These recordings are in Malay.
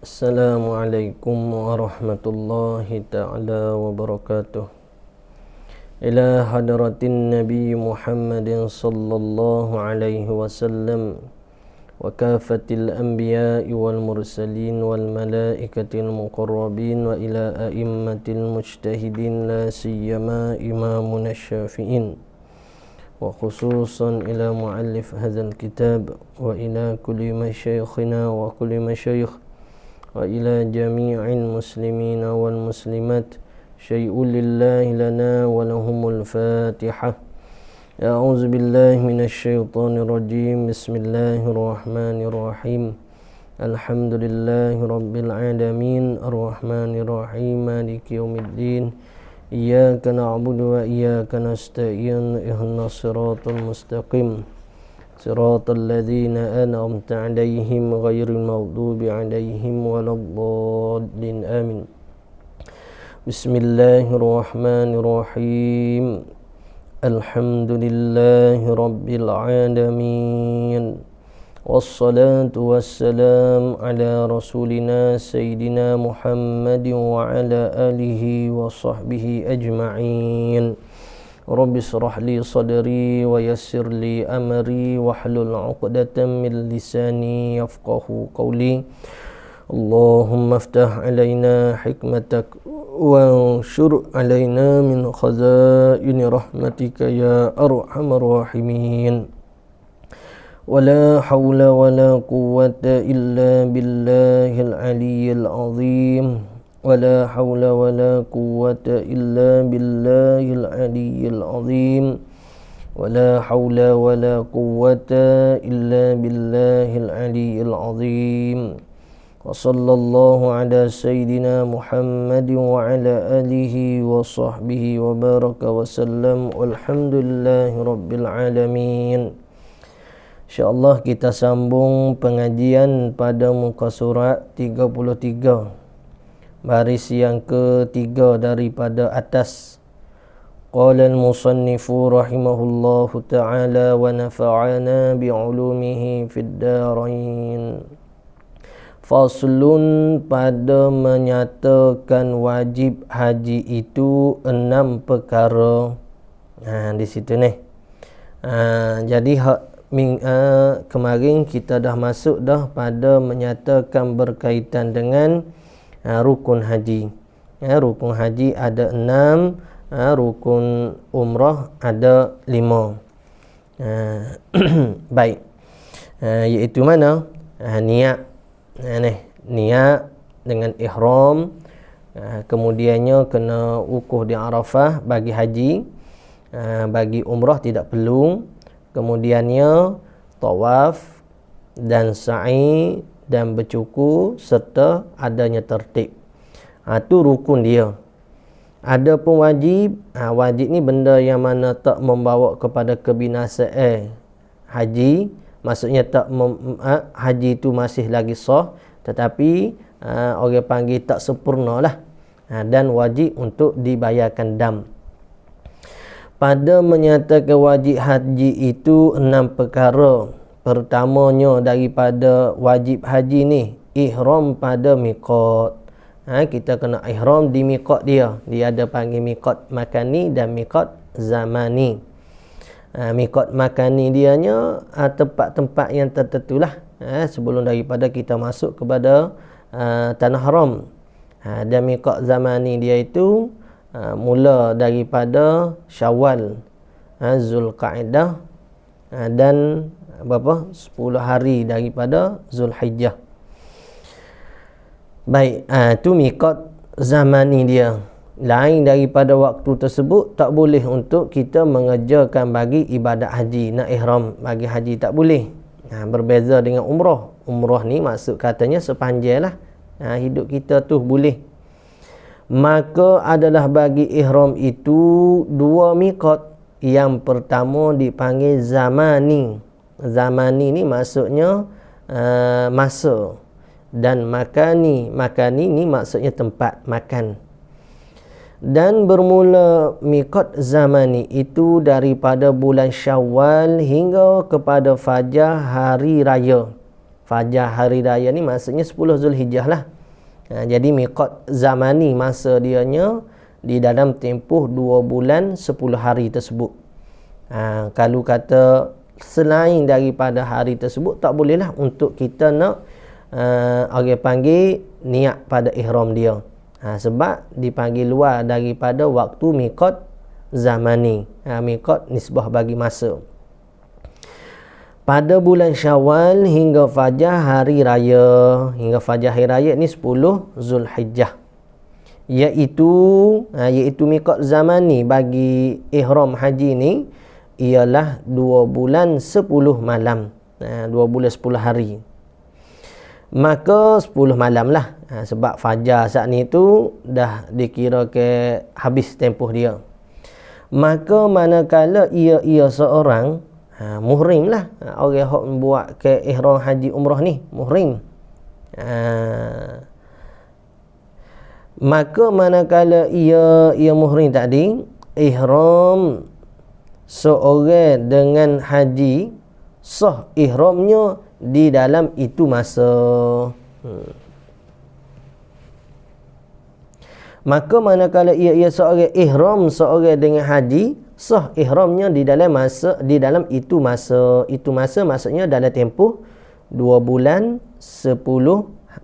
Assalamualaikum warahmatullahi ta'ala wabarakatuh. Ila hadratin Nabi Muhammadin sallallahu alaihi wasallam wa kafatil anbiya'i wal mursalin wal malaikatil muqarrabin wa ila a'immatil mujtahidin la siyama imamuna syafi'in wa khususan ila muallif hadzal kitab wa ila kulli masyayikhina wa kulli masyayikh wa ila jami'il muslimina wal muslimat syai'un lillahi lana wa lahumul fatihah. A'udzu billahi minasy syaithanir rajim. Bismillahirrahmanirrahim. Alhamdulillahi rabbil alamin arrahmanir rahim maliki yaumiddin. Iyyaka na'budu wa iyyaka nasta'in ihdinas siratal mustaqim صراط الذين أنعمت عليهم غير المغضوب عليهم ولا الضالين آمين. بسم الله الرحمن الرحيم. الحمد لله رب العالمين والصلاة والسلام على رسولنا سيدنا محمد وعلى آله وصحبه أجمعين. Rabbi shrah li sadri wa yassir li amri wahlul 'uqdatam min lisani yafqahu qawli. Allahumma iftah 'alaina hikmatak wa anshur 'alaina min khazaini rahmatika ya arhamar rahimin. Wala hawla wala quwwata illa billahil 'aliyyil 'azim. ولا حول ولا قوة إلا بالله العلي العظيم ولا حول ولا قوة إلا بالله العلي العظيم وصلى الله على سيدنا محمد وعلى آله وصحبه وبارك وسلم والحمد لله رب العالمين. InsyaAllah kita sambung pengajian pada muka surat 33, baris yang ketiga daripada atas. Qala al-musannifu rahimahullahu ta'ala wa nafa'ana bi'ulumihi fid darain. Faslun, pada menyatakan wajib haji itu 6 perkara. Di situ ni. Jadi kemarin kita dah masuk dah pada menyatakan berkaitan dengan rukun haji. Rukun haji ada 6, rukun umrah ada 5. Baik. Iaitu mana? Niat. Niat dengan ihram. Kemudiannya kena wukuf di Arafah bagi haji. Bagi umrah tidak perlu. Kemudiannya tawaf dan sa'i dan bercukur serta adanya tertib. Itu rukun dia. Ada pun wajib. Wajib ni benda yang mana tak membawa kepada kebinasaan haji. Maksudnya tak haji itu masih lagi sah, tetapi orang panggil tak sempurna lah. Dan wajib untuk dibayarkan dam. Pada menyatakan wajib haji itu 6 perkara. Pertamanya daripada wajib haji ni, ihram pada miqat. Kita kena ihram di miqat dia. Dia ada panggil miqat makani dan miqat zamani. Miqat makani dianya tempat-tempat yang tertentu lah. Sebelum daripada kita masuk kepada tanah haram. Dan miqat zamani dia itu mula daripada Syawal, Zulqa'dah dan 10 hari daripada Zulhijjah. Baik, tu miqat zamani dia. Lain daripada waktu tersebut tak boleh untuk kita mengerjakan bagi ibadat haji. Nak ihram bagi haji tak boleh. Berbeza dengan umrah. Umrah ni maksud katanya sepanjang lah. Hidup kita tu boleh. Maka adalah bagi ihram itu 2 miqat. Yang pertama dipanggil zamani. Zamani ni maksudnya masa. Dan makani ni maksudnya tempat makan. Dan bermula miqat zamani itu daripada bulan Syawal hingga kepada fajar hari raya. Fajar hari raya ni maksudnya 10 Zulhijjah lah. Jadi miqat zamani masa dianya di dalam tempoh 2 bulan 10 hari tersebut. Kalau kata selain daripada hari tersebut, tak bolehlah untuk kita nak orang panggil niat pada ihram dia. Sebab dipanggil luar daripada waktu miqat zamani. Miqat nisbah bagi masa. Pada bulan Syawal hingga fajar hari raya. Hingga fajar hari raya ni 10 Zulhijjah. Iaitu miqat zamani bagi ihram haji ni ialah 2 bulan 10 malam. 2 bulan 10 hari. Maka 10 malam lah. Sebab fajar saat ni tu dah dikira ke habis tempoh dia. Maka manakala ia seorang muhrim lah, orang yang buat ke ihram haji umrah ni muhrim. Maka manakala ia muhrim tadi, ihram seorang dengan haji, sah ihramnya di dalam itu masa. Maka manakala ia seorang ihram seorang dengan haji, sah ihramnya di dalam itu masa. Itu masa maksudnya dalam tempoh 2 bulan 10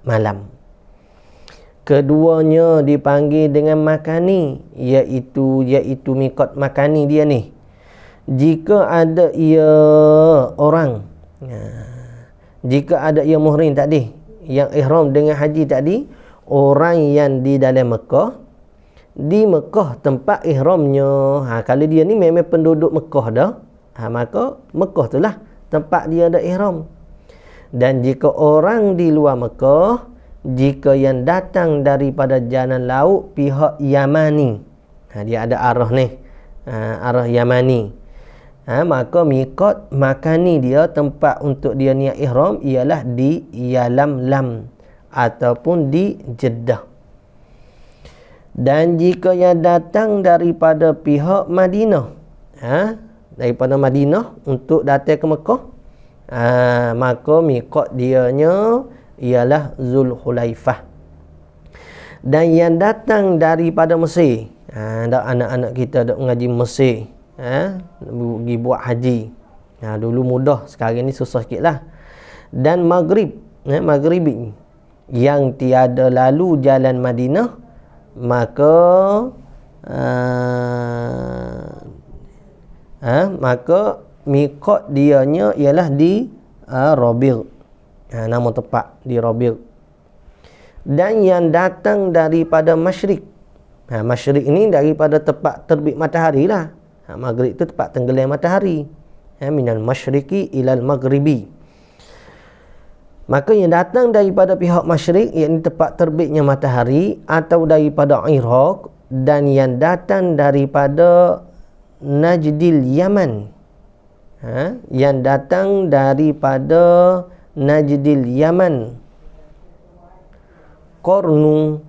malam. Keduanya dipanggil dengan makani, iaitu miqat makani dia ni. Jika ada ia orang, jika ada ia muhrim tadi, yang ihram dengan haji tadi, orang yang di dalam Mekah, di Mekah tempat ihramnya. Kalau dia ni memang penduduk Mekah dah, maka Mekah itulah tempat dia ada ihram. Dan jika orang di luar Mekah, jika yang datang daripada jalan laut pihak Yamani, dia ada arah ni, arah Yamani, maka miqat makani dia, tempat untuk dia niat ihram ialah di Yalamlam ataupun di Jeddah. Dan jika yang datang daripada pihak Madinah, daripada Madinah untuk datang ke Mekah, maka miqat dianya ialah Zulhulaifah. Dan yang datang daripada Mesir, anak-anak kita dak mengaji Mesir, pergi buat haji, dulu mudah, sekarang ni susah sikit lah. Dan Maghrib, Maghribi yang tiada lalu jalan Madinah, maka miqat dianya ialah di Rabi', nama tempat di Rabi'. Dan yang datang daripada masyrik, masyrik ini daripada tempat terbit matahari lah. Maghrib itu tempat tenggelam matahari, minal masyriqi ilal maghribi. Maka yang datang daripada pihak masyrik, iaitu tempat terbitnya matahari, atau daripada Iraq, dan yang datang daripada Najdil Yaman, yang datang daripada Najdil Yaman, Qarnu,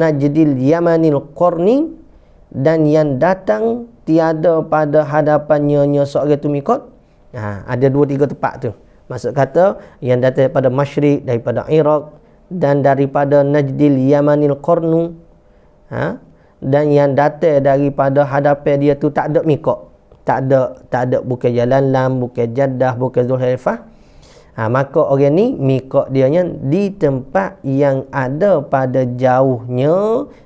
Najdil Yamanil Qarni, dan yang datang tiada pada hadapannya seorang tu miqat. Ada 2-3 tempat tu. Maksud kata yang datang daripada masyrik, daripada Iraq, dan daripada Najdil Yamanil Qarnu, dan yang datang daripada hadapan dia tu tak ada miqat, tak ada bukan Jalan Lam, bukan Jeddah, bukan Zulhulaifah, maka orang ni miqat dianya di tempat yang ada pada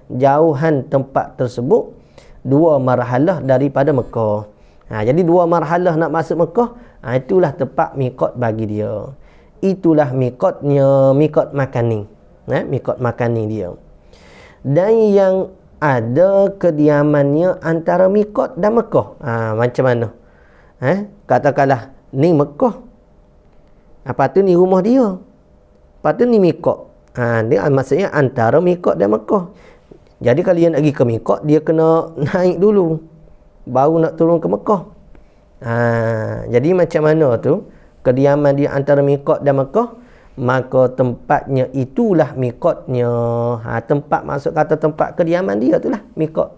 jauhan tempat tersebut 2 marhalah daripada Mekah. Jadi 2 marhalah nak masuk Mekah, itulah tempat miqat bagi dia. Itulah miqatnya, miqat makani, miqat makani dia. Dan yang ada kediamannya antara miqat dan Mekah. Macam mana? Katakanlah ni Mekah, apa tu ni rumah dia, apa tu ni miqat. Dia maksudnya antara miqat dan Mekah. Jadi kalau dia nak pergi ke miqat, dia kena naik dulu, baru nak turun ke Mekah. Jadi macam mana tu kediaman dia antara miqat dan Mekah, maka tempatnya itulah miqatnya. Tempat, maksud kata tempat kediaman dia itulah miqat.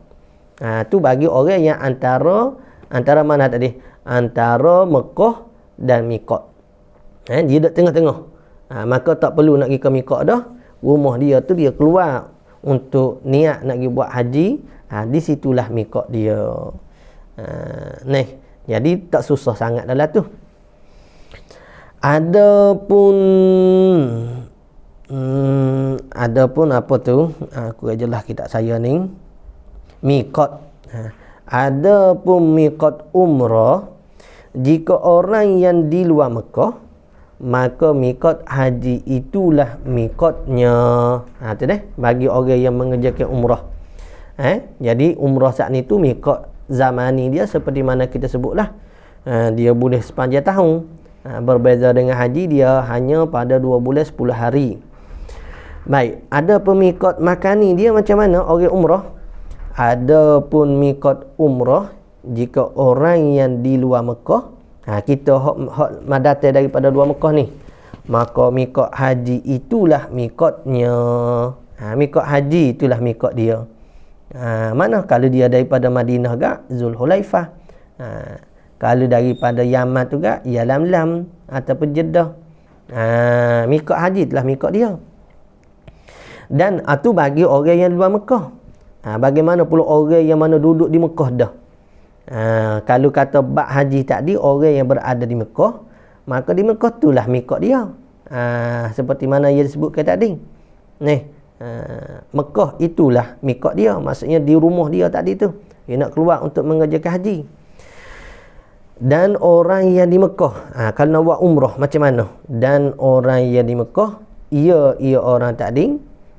Tu bagi orang yang antara mana tadi, antara Mekah dan miqat. Dia duduk tengah-tengah. Maka tak perlu nak pergi ke miqat dah. Rumah dia tu dia keluar untuk niat nak pergi buat haji. Di situlah miqat dia. Jadi tak susah sangat dalam tu. Adapun apa tu? Aku ajalah kitab saya ni. Miqat. Adapun miqat umrah, jika orang yang di luar Mekah, maka miqat haji itulah miqatnya. Tu deh bagi orang yang mengerjakan umrah. Jadi umrah saat ni tu miqat zamani dia seperti mana kita sebutlah. Dia boleh sepanjang tahun. Berbeza dengan haji, dia hanya pada 2 bulan 10 hari. Baik, ada pemiqat makani dia macam mana orang umrah? Ada pun miqat umrah, jika orang yang di luar Mekah, kita hok datang daripada luar Mekah ni, maka miqat haji itulah miqatnya. Miqat haji itulah miqat dia. Mana kalau dia daripada Madinah gak Zulhulaifah. Kalau daripada Yaman tu gak Yalamlam ataupun Jeddah. Miqat haji itulah miqat dia. Dan itu bagi orang yang luar Mekah. Bagaimana pula orang yang mana duduk di Mekah dah? Kalau kata bab haji tadi, orang yang berada di Mekah, maka di Mekah itulah miqat dia. Seperti mana ia disebutkan tadi. Mekah itulah miqat dia. Maksudnya di rumah dia tadi tu. Dia nak keluar untuk mengerjakan haji. Dan orang yang di Mekah, kalau nak buat umrah macam mana? Dan orang yang di Mekah, ia orang tadi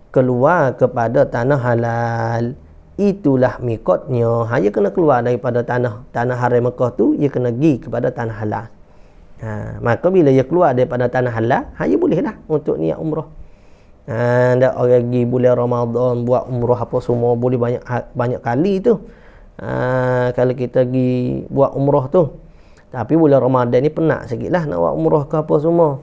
keluar kepada tanah halal, itulah miqatnya. Ia kena keluar daripada tanah haram Mekah tu, ia kena pergi kepada tanah halal. Maka bila ia keluar daripada tanah halal, ia bolehlah untuk niat umrah. Dak orang pergi bulan Ramadan buat umrah apa semua boleh banyak kali tu. Kalau kita pergi buat umrah tu. Tapi bulan Ramadan ni penat sikitlah nak buat umrah ke apa semua.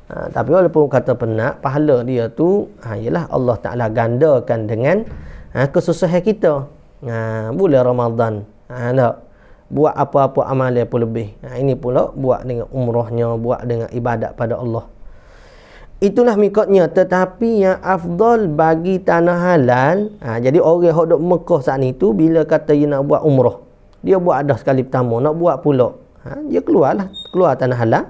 Tapi walaupun kata penat, pahala dia tu ialah Allah Ta'ala gandakan dengan kesusahan kita. Bulan Ramadan nak buat apa-apa amalan pun lebih. Ini pula buat dengan umrahnya, buat dengan ibadat pada Allah. Itulah miqatnya. Tetapi yang afdal bagi tanah halal, jadi orang yang duduk Mekah saat ni tu, bila kata dia nak buat umrah, dia buat dah sekali pertama, nak buat pula, dia keluar tanah halal.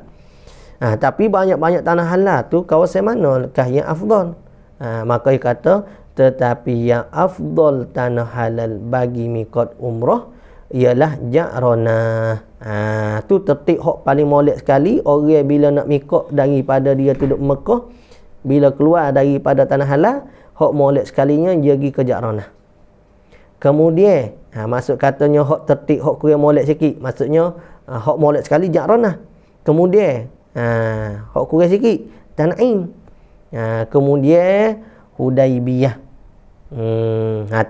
Tapi banyak-banyak tanah halal tu kawasan manakah yang afdal? Maka dia kata, tetapi yang afdal tanah halal bagi miqat umrah ialah Ja'ranah. Tu tertib hok paling molek sekali. Orang bila nak miqat daripada dia duduk Mekah, bila keluar daripada tanah halal, hok molek sekalinya dia pergi ke Ja'ranah. Kemudian maksud katanya hok tertib, hok kurang molek sikit, maksudnya hok molek sekali Ja'ranah. Kemudian hok kurang sikit Tan'im. Kemudian Hudaibiyah.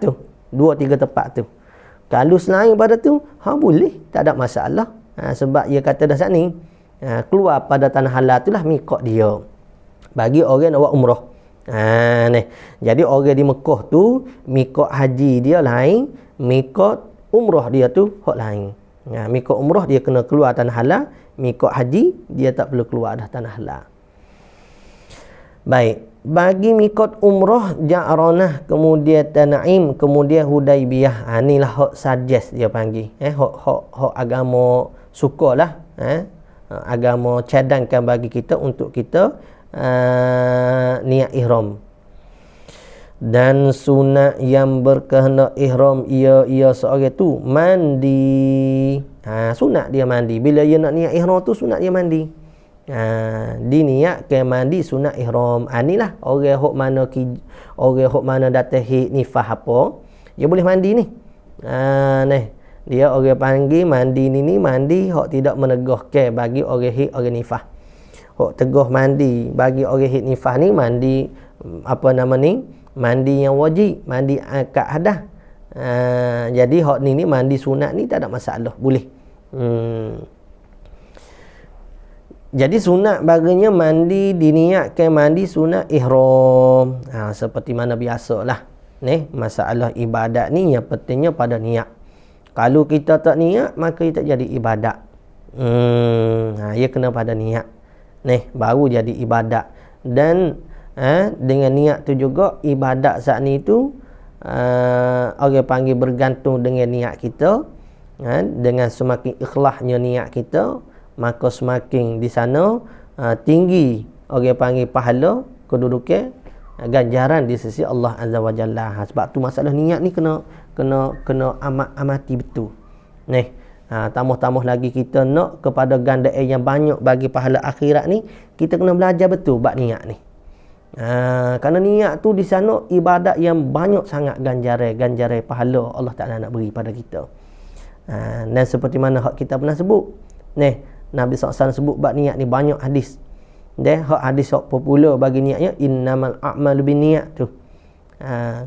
Tu 2-3 tempat tu. Kalau selain pada tu, boleh, tak ada masalah. Sebab ia kata dah saat ni, keluar pada tanah halal itulah miqat dia. Bagi orang nak buat umrah. Jadi orang di Mekah tu, miqat haji dia lain, miqat umrah dia tu hak lain. Miqat umrah dia kena keluar tanah halal, miqat haji dia tak perlu keluar dah tanah halal. Baik. Bagi miqat umrah Ja'ranah, kemudian Tan'im, kemudian Hudaibiyah. Inilah hak suggest dia panggil. Hak agama sukalah. Agama cadangkan bagi kita untuk kita niat ihram. Dan sunat yang berkehendak ihram ia seorang tu mandi. Sunat dia mandi. Bila dia nak niat ihram tu sunat dia mandi. Diniatkan mandi sunat ihram. Inilah orang hok mana datang haid nifas apa, dia boleh mandi ni. Dia orang panggil mandi ni mandi hok tidak menegahkan bagi orang haid, orang nifas. Hok tegah mandi bagi orang haid nifas ni mandi apa nama ni? Mandi yang wajib, mandi akad hadas. Jadi hok ni mandi sunat ni tak ada masalah, boleh. Jadi sunat baginya mandi, diniatkan mandi sunat ihram. Seperti mana biasalah. Masalah ibadat ni yang pentingnya pada niat. Kalau kita tak niat, maka ia tak jadi ibadat. Ia kena pada niat. baru jadi ibadat. Dan dengan niat tu juga ibadat saat ni tu orang panggil bergantung dengan niat kita. Dengan semakin ikhlasnya niat kita, maka semakin di sana tinggi orang panggil pahala, kedudukan, ganjaran di sisi Allah Azza wa Jalla. Sebab tu masalah niat ni kena amati betul. Tambah-tambah lagi kita nak kepada gandaan yang banyak bagi pahala akhirat ni, kita kena belajar betul bab niat ni. Kerana niat tu di sana ibadat yang banyak sangat ganjaran pahala Allah Ta'ala nak beri pada kita. Dan seperti mana hak kita pernah sebut, Nabi SAW sebut bab niat ni banyak hadis. Hadis hak popular bagi niatnya, innamal a'malu binniyat tu.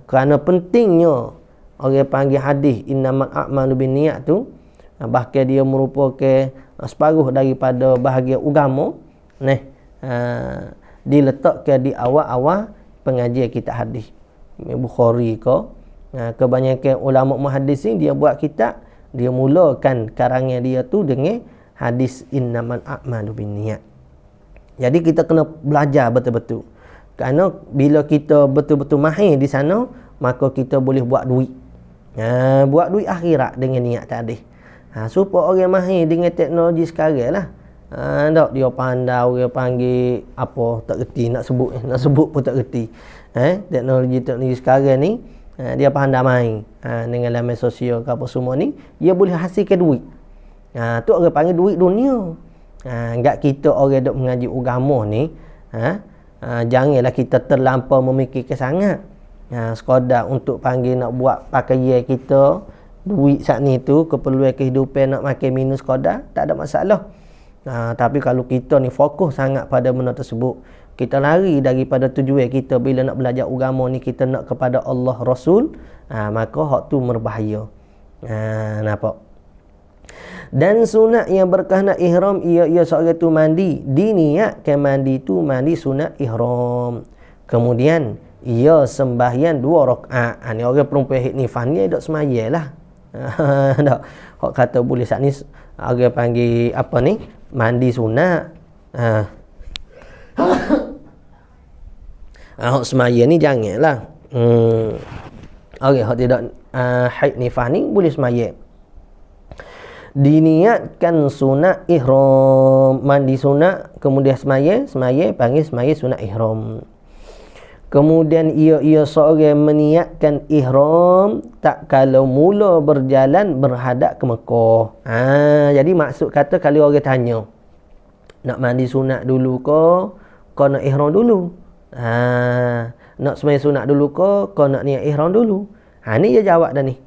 Kerana pentingnya orang panggil hadis innamal a'malu binniyat tu, bahkan dia merupakan separuh daripada bahagian agama, diletakkan di awal-awal pengajian kitab hadis. Bukhari ke, kebanyakan ulama muhaddis ni dia buat kitab, dia mulakan karangan dia tu dengan hadis innamal a'malu binniyat. Jadi kita kena belajar betul-betul. Kerana bila kita betul-betul mahir di sana, maka kita boleh buat duit. Buat duit akhirat dengan niat tadi. Supaya orang mahir dengan teknologi sekarang lah. Tak dia pandai orang panggil apa tak reti nak sebut pun tak reti. Teknologi sekarang ni dia pandai main dengan laman sosial ke apa semua ni, dia boleh hasilkan duit. Tu orang panggil duit dunia. Enggak kita orang dok mengaji agama ni, janganlah kita terlampau memikirkan sangat. Sekadar untuk panggil nak buat pakaian kita, duit saat ni tu keperluan kehidupan, nak makan minum sekadar, tak ada masalah. Tapi kalau kita ni fokus sangat pada benda tersebut, kita lari daripada tujuan kita bila nak belajar agama ni, kita nak kepada Allah Rasul, maka hak tu berbahaya. Nampak? Dan sunat yang berkahna ihram, ia seorang tu mandi, diniatkan mandi tu mandi sunat ihram. Kemudian ia sembahyang 2 rakaat. Ni orang perempuan hik nifas ni dok semayang lah. Tak. Hak kata boleh saat ni orang panggil apa ni? Mandi sunat. Hak semayang ni janganlah. Orang hak tidak haid nifas ni boleh semayang. Diniatkan sunat ihram, mandi sunat, kemudian semayang panggil semayang sunat ihram. Kemudian ia seorang meniatkan ihram tak kalau mula berjalan berhadap ke Mekah. Jadi maksud kata kalau orang tanya, nak mandi sunat dulu ke kau nak ihram dulu? Nak semayang sunat dulu ke kau nak niat ihram dulu? Ni dia jawab dah ni.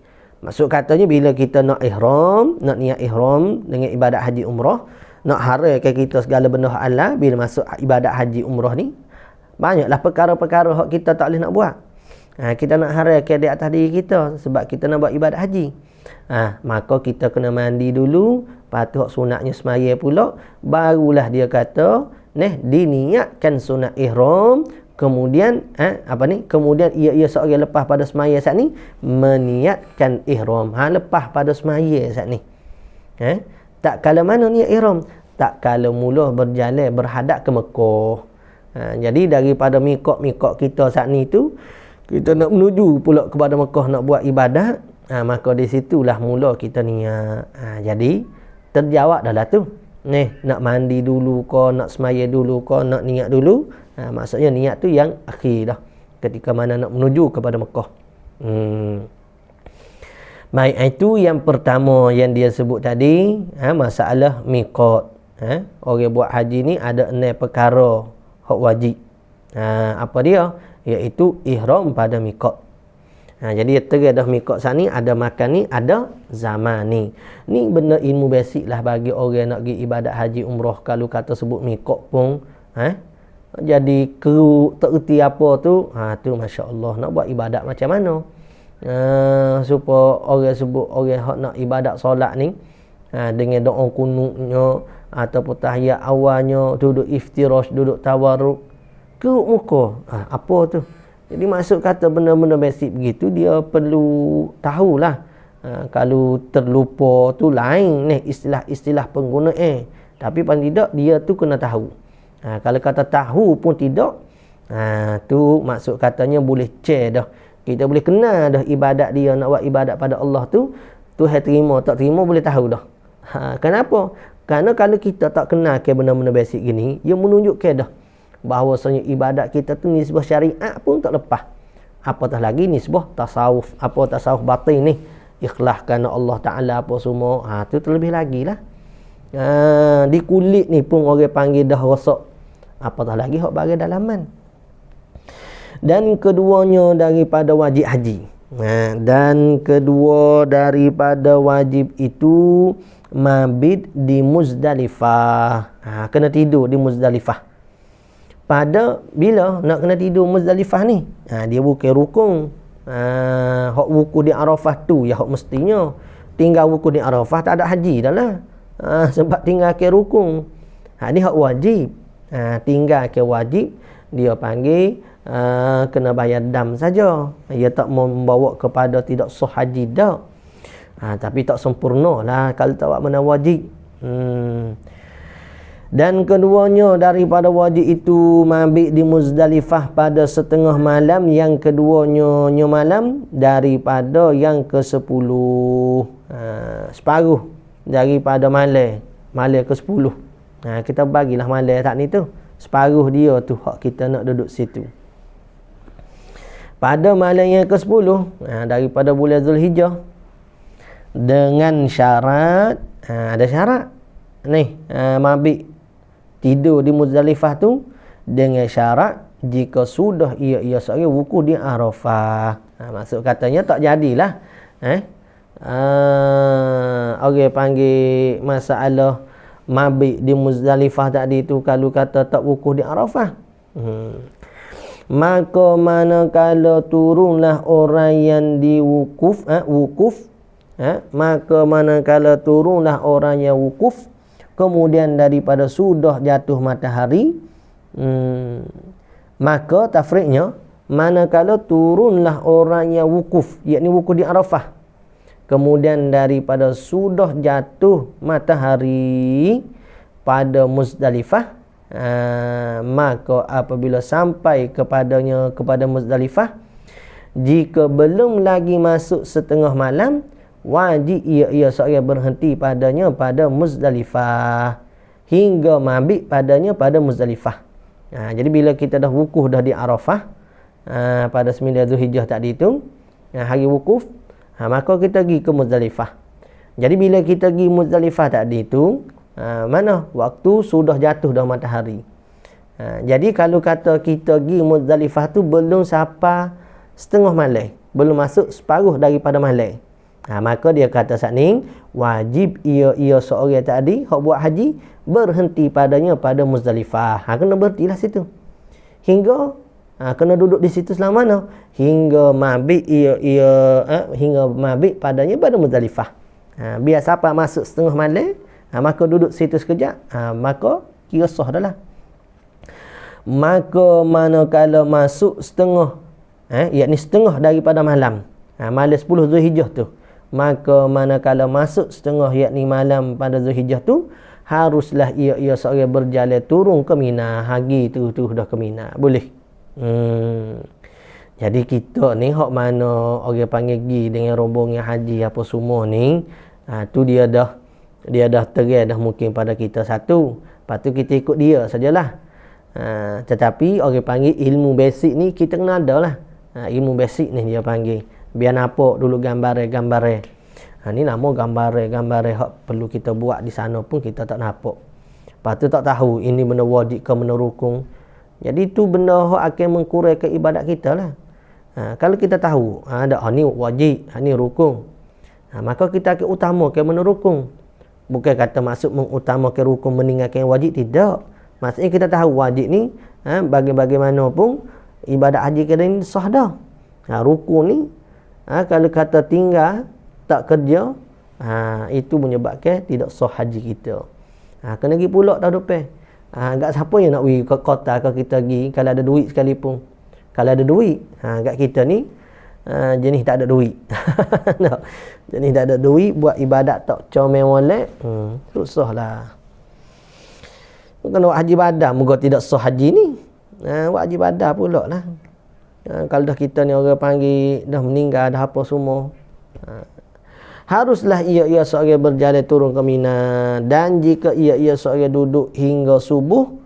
Maksud katanya bila kita nak ihram, nak niat ihram dengan ibadat haji umrah, nak haraikan kita segala benda halal bila masuk ibadat haji umrah ni, banyaklah perkara-perkara hak kita tak boleh nak buat. Kita nak haraikan di atas diri kita sebab kita nak buat ibadat haji. Maka kita kena mandi dulu, lepas tu hak sunatnya semayang pula, barulah dia kata, diniatkan sunat ihram. Kemudian kemudian ia seorang lepas pada semayang saat ni meniatkan ihram. Lepas pada semayang saat ni. Tak kala mana niat ihram? Tak kala mula berjalan berhadap ke Mekah. Jadi daripada mikot kita saat ni tu, kita nak menuju pula kepada Mekah nak buat ibadat, maka di situlah mula kita niat. Jadi terjawab dah lah tu. Nak mandi dulu ke, nak semayang dulu ke, nak niat dulu. Maksudnya niat tu yang akhir dah, ketika mana nak menuju kepada Mekah. Baik, itu yang pertama yang dia sebut tadi, masalah miqat. Orang buat haji ni ada 6 perkara hak wajib. Apa dia? Iaitu ihram pada miqat. Jadi terang dah miqat sana ni ada makan ni, ada zaman ni. Ni benda ilmu basic lah bagi orang nak pergi ibadat haji umrah. Kalau kata sebut miqat pun jadi keruk tak erti apa tu, tu masya-Allah nak buat ibadat macam mana? Supaya orang sebut orang hak nak ibadat solat ni dengan doa kunutnya ataupun tahiyat awalnya, duduk iftirash, duduk tawarruk, keruk muka. Apa tu? Jadi maksud kata benda-benda basic begitu dia perlu tahulah. Kalau terlupa tu lain istilah-istilah penggunaan. Tapi paling tidak dia tu kena tahu. Kalau kata tahu pun tidak, tu maksud katanya boleh dah. Kita boleh kenal dah ibadat dia, nak buat ibadat pada Allah tu Tuhan terima tak terima boleh tahu dah. Kenapa? Kerana kalau kita tak kenal ke benda-benda basic gini, ia menunjukkan dah bahawasanya ibadat kita tu nisbah syariat pun tak lepas. Apatah lagi nisbah tasawuf, tasawuf batin ni, ikhlas kerana Allah Ta'ala apa semua, tu terlebih lagi lah. Di kulit ni pun orang panggil dah rosak, apatah lagi hak bagai dalaman. Dan keduanya daripada wajib haji. Dan kedua daripada wajib itu mabit di Muzdalifah. Kena tidur di Muzdalifah. Pada bila nak kena tidur Muzdalifah ni? Dia bukan rukun. Hak wukuf di Arafah tu ya hak mestinya. Tinggal wukuf di Arafah tak ada haji dah lah. Sebab tinggal ke rukun. Ni hak wajib. Tinggal ke wajib dia panggil kena bayar dam saja. Ia tak membawa kepada tidak sah haji dah. Tapi tak sempurna lah kalau tak buat mana wajib. Dan keduanya daripada wajib itu mabit di Muzdalifah pada setengah malam, yang keduanya malam daripada yang ke-10. Separuh daripada malam ke-10. Kita bagilah malam tak ni tu. Separuh dia tu hak kita nak duduk situ. Pada malam yang ke-10 daripada bulan Zulhijjah, dengan syarat, ada syarat ni, mabit tidur di Muzdalifah tu dengan syarat jika sudah ia seorang wukuf di Arafah. Maksud katanya tak jadilah orang panggil masalah mabit di Muzdalifah tadi tu kalau kata tak wukuf di Arafah. Maka manakala turunlah orang yang diwukuf maka manakala turunlah orang yang wukuf, kemudian daripada sudah jatuh matahari, maka tafriknya manakala turunlah orang yang wukuf, yakni wukuf di Arafah, kemudian daripada sudah jatuh matahari pada Muzdalifah, maka apabila sampai kepada Muzdalifah, jika belum lagi masuk setengah malam, wajib ia seorang berhenti padanya pada Muzdalifah hingga mabit padanya pada Muzdalifah. Jadi bila kita dah wukuf dah di Arafah pada 9 Zulhijjah tadi tu, hari wukuf, maka kita pergi ke Muzdalifah. Jadi bila kita pergi Muzdalifah tadi tu, mana waktu sudah jatuh dah matahari. Jadi kalau kata kita pergi Muzdalifah tu belum sampai setengah malam, belum masuk separuh daripada malam, maka dia kata saat ni wajib ia seorang tadi hak buat haji berhenti padanya pada Muzdalifah. Kena berhentilah situ hingga kena duduk di situ selama mana hingga mabit hingga mabit padanya pada Muzdalifah. Biar siapa masuk setengah malam, maka duduk situ sekejap, maka kira sah dah lah. Maka manakala masuk setengah, yakni setengah daripada malam, malam 10 Zulhijjah tu, maka manakala masuk setengah yakni malam pada Zulhijjah tu, haruslah ia seorang berjalan turun ke Mina. Hari tu dah ke Mina, boleh. Jadi kita ni hak mana orang panggil pergi dengan rombongan haji apa semua ni, tu dia dah terang dah mungkin pada kita satu, lepas tu kita ikut dia sajalah. Tetapi orang panggil ilmu basic ni kita kena ada lah. Ilmu basic ni dia panggil, biar nampak dulu gambar-gambar. Ni nama gambar hak perlu kita buat di sana pun kita tak nampak. Lepas tu tak tahu ini benda wajib ke benda rukun. Jadi tu benda hak akan mengkurangkan ibadat kita lah. Kalau kita tahu ada ni wajib, ni rukun, maka kita akan utamakan benda rukun. Bukan kata maksud mengutamakan rukun meninggalkan wajib, tidak. Maksudnya kita tahu wajib ni bagaimanapun ibadat haji kita ni sah dah. Rukun ni kalau kata tinggal tak kerja, itu menyebabkan tidak sah haji kita. Kena pergi pulak dah depan. Agak siapa yang nak pergi ke kota ke kita pergi kalau ada duit sekalipun. Kalau ada duit, agak kita ni jenis tak ada duit. No. Jenis tak ada duit buat ibadat tak comel molek, susah lah. kena buat haji badal, moga tidak sah haji ni. Buat haji badal pula lah. Kalau dah kita ni orang panggil dah meninggal, dah apa semua, haruslah ia seorang berjalan turun ke Mina. Dan jika ia seorang duduk hingga subuh,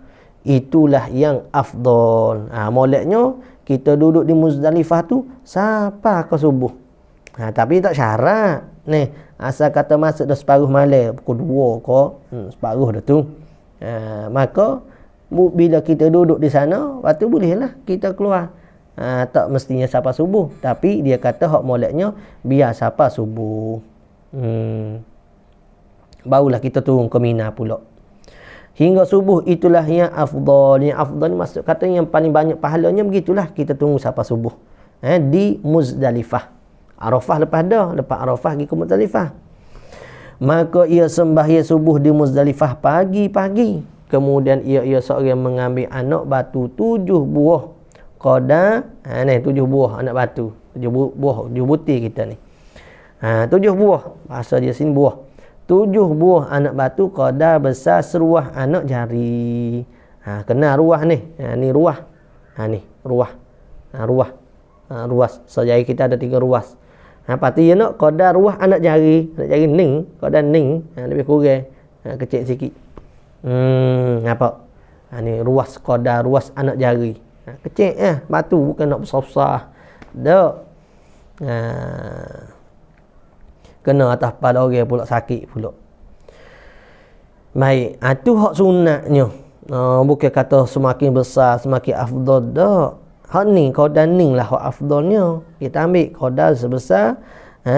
itulah yang afdal. Moleknya kita duduk di Muzdalifah tu sampai ke subuh. Tapi tak syarat ni, asal kata masuk dah separuh malam, pukul 2 ke, separuh dah tu, maka bila kita duduk di sana, waktu bolehlah kita keluar. Tak mestinya sampai subuh, tapi dia kata hak moleknya biar sampai subuh. Barulah kita turun ke Mina pula. Hingga subuh itulah yang afdal. Yang afdal ni maksud kata yang paling banyak pahalanya, begitulah kita tunggu sampai subuh. Di Muzdalifah. Arafah lepas Arafah pergi ke Muzdalifah. Maka ia sembahyang subuh di Muzdalifah pagi-pagi. Kemudian ia seorang mengambil anak batu 7 buah. Qada, ni 7 buah anak batu. 7 buah, 7 butir kita ni. 7 buah. Bahasa dia sini buah. 7 buah anak batu qada besar seruah anak jari. Kena ruah ni. Ni ruah. Ni ruah. Ruas. So jari kita ada 3 ruas. Lepas tu dia nak qada ruah anak jari. Anak jari ning. Qada ning. Lebih kurang. Kecil sikit. Apa? Ni ruas qada ruas anak jari. Kecil batu, bukan nak besar-besar. Tak. Kena atas kepala orang pula, sakit pula. Baik, tu hak sunatnya. Bukan kata semakin besar semakin afdal, tak. Hak ni qada ning lah hak afdalnya. Kita ambil qada sebesar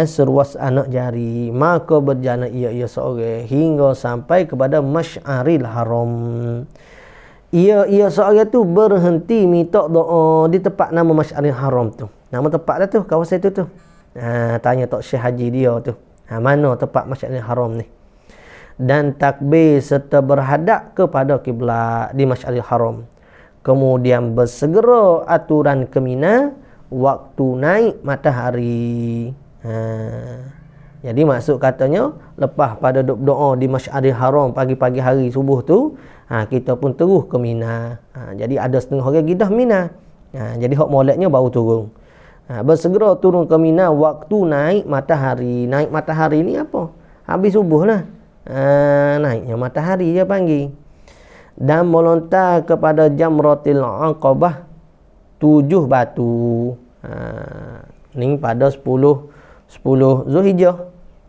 seruas anak jari. Maka berjalan ia seorang hingga sampai kepada Masy'aril Haram. Ia seorang tu berhenti minta doa di tempat nama Masy'aril Haram tu. Nama tempat dah tu, kawasan tu. Tanya Tok Syekh Haji dia tu. Mana tempat Masy'aril Haram ni? Dan takbir serta berhadap kepada kiblat di Masy'aril Haram. Kemudian bersegera aturan ke Mina waktu naik matahari. Jadi maksud katanya, lepas pada doa di Masy'aril Haram pagi-pagi hari subuh tu, kita pun terus ke Mina. Jadi ada setengah orang gidah Mina. Jadi hak moleknya baru turun. Bersegera turun ke Mina waktu naik matahari. Naik matahari ni apa? Habis subuh lah. Naiknya matahari dia panggil. Dan melontar kepada Jamratil Aqabah 7 batu. Ni pada 10 Zulhijjah.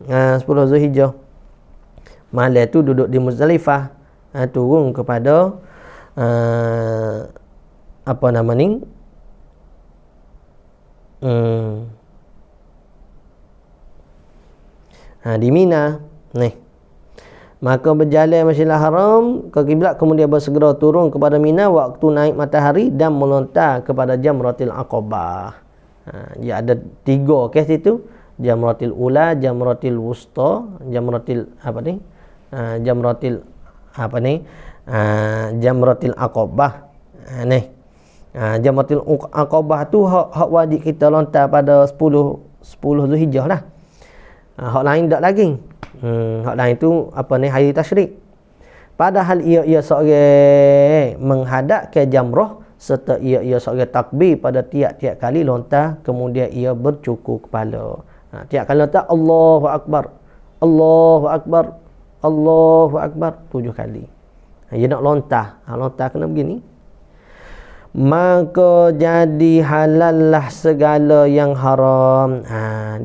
10 Zulhijjah. Malam tu duduk di Muzdalifah. Turun kepada apa nama ni? Di Mina. Ni. Maka berjalan Masjidil Haram ke kiblat, kemudian bersegera turun kepada Mina waktu naik matahari dan melontar kepada Jamratil Aqabah. Dia ada 3 kes itu. Jamratil Ula, Jamratil Wusta, Jamratil apa ni? Jamratil apa ni? Jamratil Aqabah. Ni. Jamratil Aqabah tu hak wajib kita lontar pada 10 Zulhijjah lah. Hak lain tak lagi. Hak lain tu apa ni, hari tasyrik. Padahal ia seorang menghadap ke jamrah serta ia seorang takbir pada tiap-tiap kali lontar, kemudian ia bercukur kepala. Tiap kali lontar Allahu Akbar, Allahu Akbar, Allahu Akbar 7 kali. Dia nak lontar. Lontar kena begini. Maka jadi halallah segala yang haram.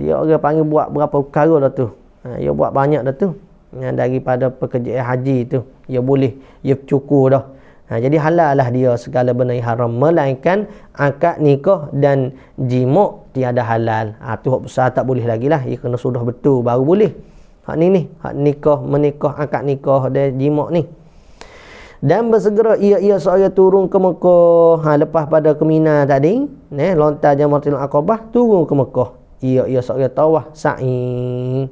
Dia orang panggil buat berapa perkara dah tu. Dia buat banyak dah tu. Daripada pekerjaan haji tu, dia boleh, dia cukur dah. Jadi halal lah dia segala benda yang haram, melainkan akad nikah dan jima' tiada halal. Tu hak besar tak boleh lagi lah. Dia kena sudah betul baru boleh. Hak ni hak nikah, menikah, akad nikah dan jima' ni. Dan bersegera ia seorang turun ke Mekah. Lepas pada ke Mina tadi, lontar Jamratil Aqabah, turun ke Mekah. Ia seorang tawaf sa'i.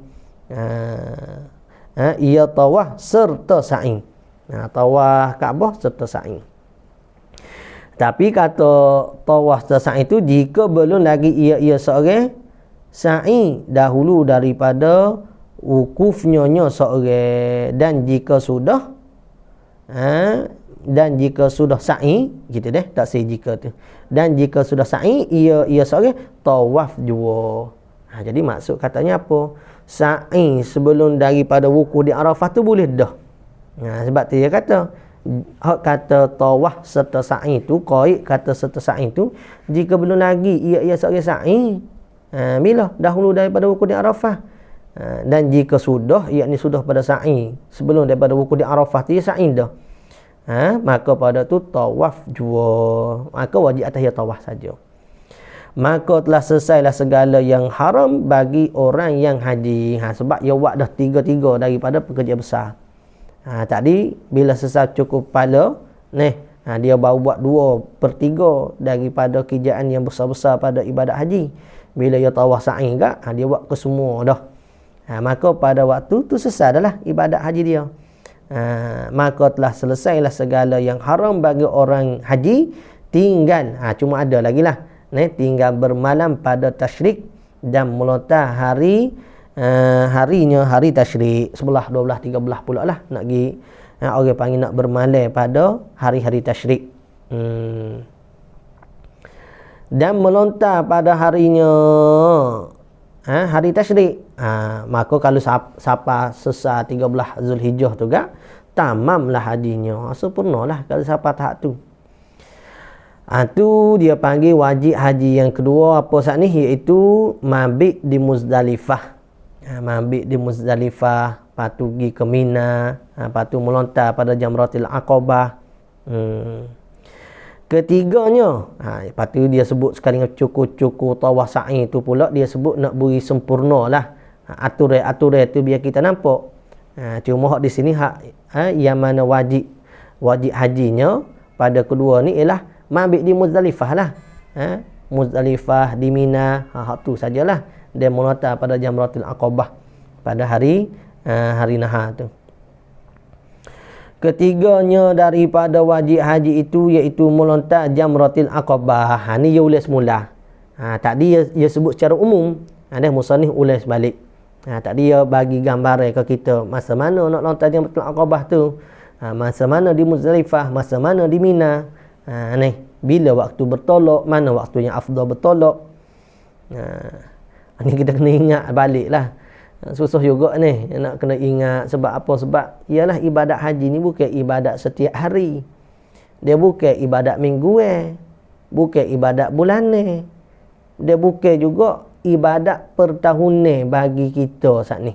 Ia tawaf serta sa'i. Tawaf Kaabah serta sa'i. Tapi kata tawaf serta sa'i itu jika belum lagi ia seorang sa'i dahulu daripada wukufnya seorang, dan jika sudah Dan jika sudah sa'i, gitu deh, tak say jika tu. Dan jika sudah sa'i, ia seorang tawaf jua. Jadi maksud katanya apa? Sa'i sebelum daripada wukuf di Arafah tu boleh dah. Sebab tu dia kata, hak kata tawaf serta sa'i tu, qaid kata serta sa'i tu, jika belum lagi ia seorang sa'i, bila? Dahulu daripada wukuf di Arafah. Dan jika sudah, yakni sudah pada sa'i sebelum daripada wukuf di Arafah tu, ia sa'i dah. Maka pada tu tawaf jua. Maka wajib atas ia tawaf saja. Maka telah selesailah segala yang haram bagi orang yang haji. Sebab ia buat dah tiga-tiga daripada pekerja besar. Tadi bila selesai cukup kepala, dia baru buat 2/3 daripada kerjaan yang besar-besar pada ibadat haji. Bila ia tawaf sa'i juga, dia buat ke semua dah. Maka pada waktu tu selesai dah lah ibadat haji dia. Maka telah selesailah segala yang haram bagi orang haji, tinggal cuma ada lagi lah, tinggal bermalam pada tasyrik dan melontar harinya hari tasyrik 11, 12, 13 pula lah nak pergi, orang panggil nak bermalam pada hari-hari tasyrik. Dan melontar pada harinya hari tasyrik. Maka kalau siapa sesar 13 Zulhijjah tu gak, tamamlah hajinya. Sempurnalah kalau siapa tahap tu. Tu dia panggil wajib haji yang kedua apa saat ni, iaitu mabit di Muzdalifah. Mabit di Muzdalifah, lepas tu pergi ke Mina, lepas tu melontar pada Jamratil Aqabah. Ketiganya, lepas tu dia sebut sekali dengan cukur-cukur tawaf sa'i tu pula, dia sebut nak beri sempurna lah. Aturan tu biar kita nampak. Cuma hak di sini yang mana wajib hajinya pada kedua ni ialah mabit di Muzdalifah lah. Muzdalifah di Mina, hak tu sajalah. Dia melontar pada Jamratil Aqabah pada hari nahar tu. Ketiganya daripada wajib haji itu iaitu melontar Jamratil Aqabah. Ni dia ulas semula. Tadi dia sebut secara umum. Ada musannif ulas balik. Tadi dia bagi gambaran ke kita masa mana nak lontar Jamratil Aqabah tu. Masa mana di Muzdalifah, masa mana di Mina. Bila waktu bertolak, mana waktu yang afdal bertolak. Ni kita kena ingat balik lah. Susah juga ni nak kena ingat. Sebab apa? Sebab ialah ibadat haji ni bukan ibadat setiap hari. Dia bukan ibadat mingguan, bukan ibadat bulanan. Dia bukan juga ibadat pertahunan bagi kita saat ni.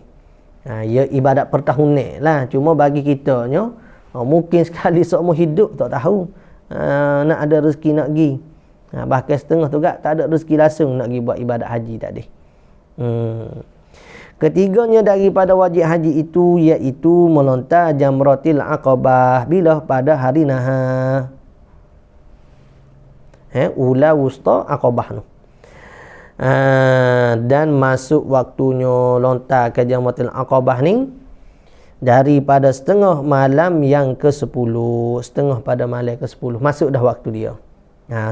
Ya ibadat pertahunan lah. Cuma bagi kitanya mungkin sekali seumur hidup tak tahu nak ada rezeki nak pergi. Bahkan setengah tu tak ada rezeki langsung nak pergi buat ibadat haji tadi. Ketiganya daripada wajib haji itu iaitu melontar Jamratil Aqabah bila pada hari nahar. Ula wusta Aqabah tu. Dan masuk waktunya lontar ke Jamratil Aqabah ni daripada setengah malam yang ke-10, setengah pada malam ke-10 masuk dah waktu dia.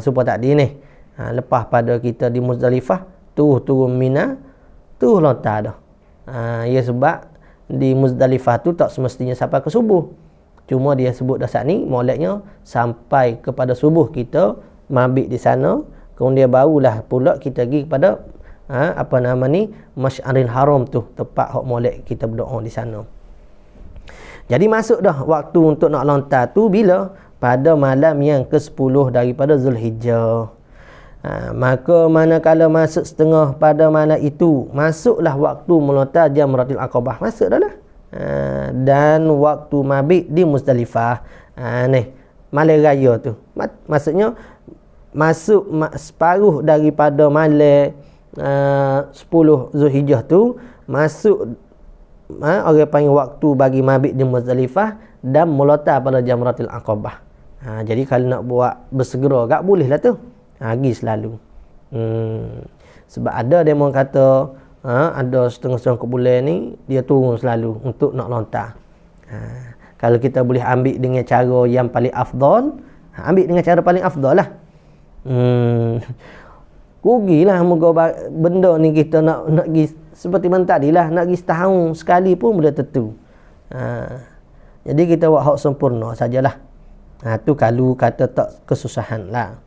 Supaya tadi ni lepas pada kita di Muzdalifah tu turun Mina tu lontar dah. Ya sebab di Muzdalifah tu tak semestinya sampai ke subuh. Cuma dia sebut dah saat ni moleknya sampai kepada subuh kita mabit di sana, kemudian barulah pula kita pergi kepada Masy'aril Haram tu, tempat hak molek kita berdoa di sana. Jadi masuk dah waktu untuk nak lontar tu bila? Pada malam yang ke-10 daripada Zulhijjah. Maka manakala masuk setengah pada malam itu, masuklah waktu melontar Jamratil Aqabah. Masuk dah lah. Dan waktu mabit di Muzdalifah. Malam raya tu. Maksudnya masuk separuh daripada malam 10 Zulhijjah tu, masuk orang panggil waktu bagi mabit di Muzdalifah dan melontar pada Jamratil Aqabah. Jadi kalau nak buat bersegera tak boleh lah tu. Pergi selalu. Sebab ada dia orang kata ada setengah-setengah ke bulan ni dia turun selalu untuk nak lontar. Kalau kita boleh ambil dengan cara yang paling afdal, ambil dengan cara paling afdal lah. Rugilah moga benda ni kita nak pergi seperti mana tadi lah, nak pergi setahun sekali pun boleh tentu. Jadi kita buat hak sempurna sajalah. Tu kalau kata tak kesusahan lah.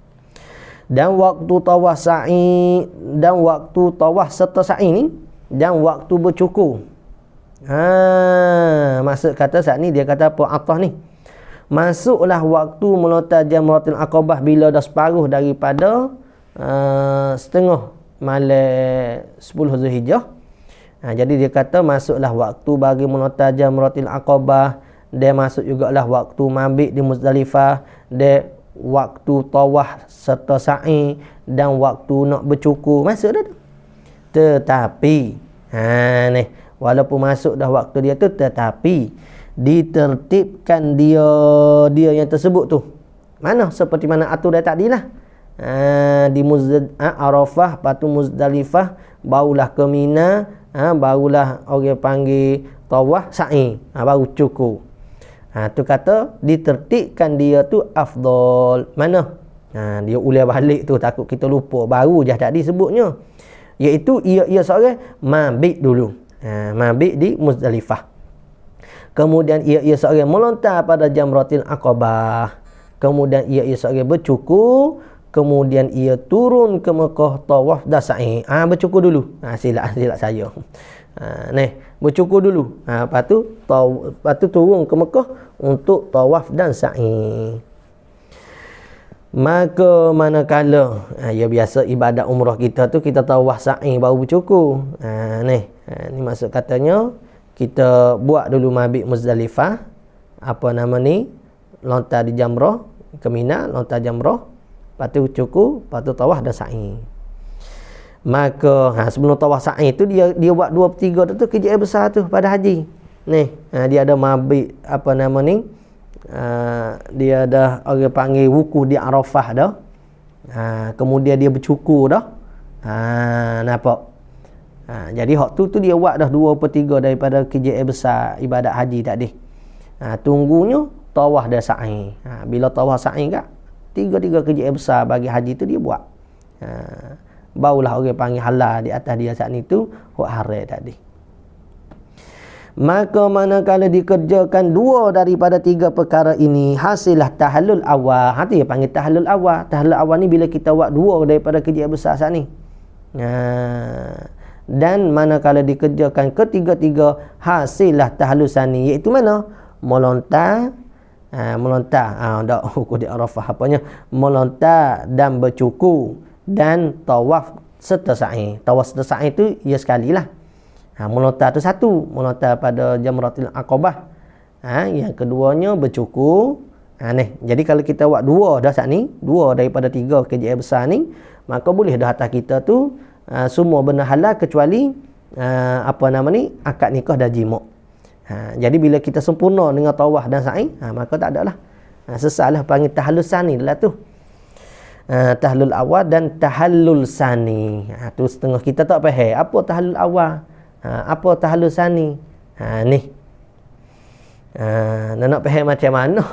Dan waktu tawaf sa'i, dan waktu tawaf serta sa'i ni, dan waktu bercukur. Maksud kata saat ni dia kata apa atas ni? Masuklah waktu melontar jamratul aqabah bila dah separuh daripada setengah malam 10 Zulhijjah. Jadi dia kata masuklah waktu bagi melontar jamratul aqabah, dia masuk jugalah waktu mabit di Muzdalifah, dia waktu tawaf serta sa'i, dan waktu nak bercukur masuk dah tu. Tetapi ni walaupun masuk dah waktu dia tu, tetapi ditertibkan dia yang tersebut tu. Mana? Seperti mana atur dia tadi lah. Di Arafah, patu Muzdalifah, barulah ke Mina, barulah orang panggil tawaf sa'i, baru cukur. Tu kata ditertibkan dia tu afdal. Mana? Dia ulang balik tu, takut kita lupa. Baru je tadi sebutnya, iaitu ia seorang mabit dulu, mabit di Muzdalifah. Kemudian ia seorang melontar pada jamratil aqabah. Kemudian ia seorang bercukur. Kemudian ia turun ke Mekah tawaf dan sa'i. Bercukur dulu. Silap saya. Bercukur dulu. Lepas tu turun ke Mekah untuk tawaf dan sa'i. Maka manakala ya biasa ibadat umrah kita tu, kita tawaf sa'i baru bercukur. Ni maksud katanya kita buat dulu mabit Muzdalifah, apa nama ni, lontar di jamrah ke Mina, lontar jamrah, lepas tu cukur, lepas tu tawaf dan sa'i. Maka sebelum tawaf sa'i tu dia buat 2/3 tu kerja besar tu pada haji. Dia ada mabit, apa nama ni, dia ada orang panggil wukuf di Arafah dah. Kemudian dia bercukur dah. Nampak? Jadi hak tu dia buat dah 2/3 daripada kerja besar ibadat haji tadi. Tunggunya tawaf dan sa'i. Bila tawaf sa'i kat 3 kerja besar bagi haji tu dia buat. Barulah orang panggil halal di atas dia saat ni tu hak haram tadi. Maka manakala dikerjakan 2 daripada 3 perkara ini, hasillah tahallul awal. Hati dia panggil tahallul awal. Tahallul awal ni bila kita buat 2 daripada kerja besar saat ni. Dan manakala dikerjakan ketiga-tiga, hasillah tahallul sani, iaitu mana? Melontar hukum di Arafah apanya? Melontar dan bercukur dan tawaf serta sa'i. Tawaf serta sa'i tu ia sekali lah. Melontar tu satu, melontar pada jamratul aqabah. Yang keduanya bercukur. Jadi kalau kita buat 2 dah saat ni, 2 daripada 3 kerja besar ni, maka boleh dah atas kita tu semua benda halal kecuali apa nama ni, akad nikah dan jima'. Jadi bila kita sempurna dengan tawaf dan sa'i, maka tak ada lah. Sesalah panggil tahallul sani lah tu. Tahallul awal dan tahallul sani. Tu setengah kita tak faham apa tahallul awal, apa tahallul sani. Ni nak faham macam mana.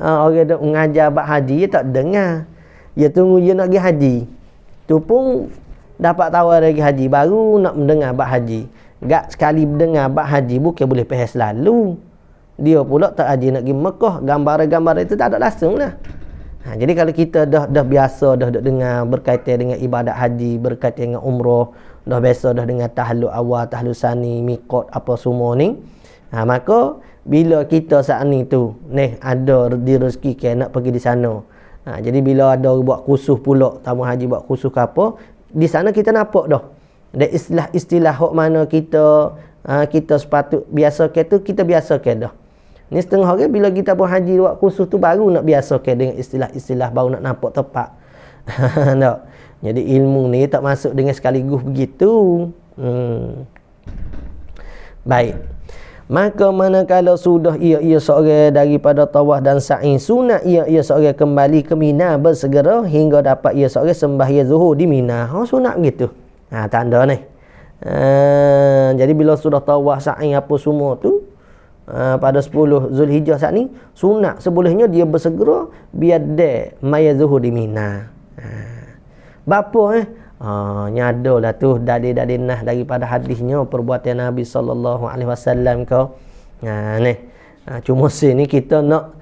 Orang duk mengajar bab haji, dia tak dengar. Dia tunggu dia nak pergi haji. Tu pun dapat tahu lagi haji, baru nak mendengar bab haji. Gak sekali mendengar bab haji bukan boleh faham selalu. Dia pula tak haji nak pergi Mekah, gambar-gambar itu tak ada langsung lah. Jadi kalau kita dah biasa dah dengar berkaitan dengan ibadat haji, berkaitan dengan umrah, dah biasa dah dengan tahallul awal, tahallul sani, miqat apa semua ni, maka bila kita saat ni tu ada di rezeki ke nak pergi di sana, jadi bila ada buat khusus pula, tamu haji buat khusus ke apa, di sana kita nampak dah. Dan istilah hok mana kita sepatut biasa ke tu, kita biasa ke dah. Ni setengah orang bila kita berhaji buat khusus tu baru nak biasa ke dengan istilah-istilah, baru nak nampak tepat. Tak. Jadi ilmu ni tak masuk dengan sekaligus begitu. Baik. Maka manakala sudah ia seorang daripada tawaf dan sa'i sunat, ia seorang kembali ke Mina bersegera hingga dapat ia seorang sembahyang zuhur di Mina. Sunat begitu. Tanda ni. Jadi bila sudah tawaf sa'i apa semua tu, pada 10 Zulhijjah saat ni, sunat sebolehnya dia bersegera biar dia maya zuhur di Mina. Bapa nyadalah tu dadi-dadi nah daripada hadisnya perbuatan Nabi sallallahu alaihi wasallam kau. Cuma sini kita nak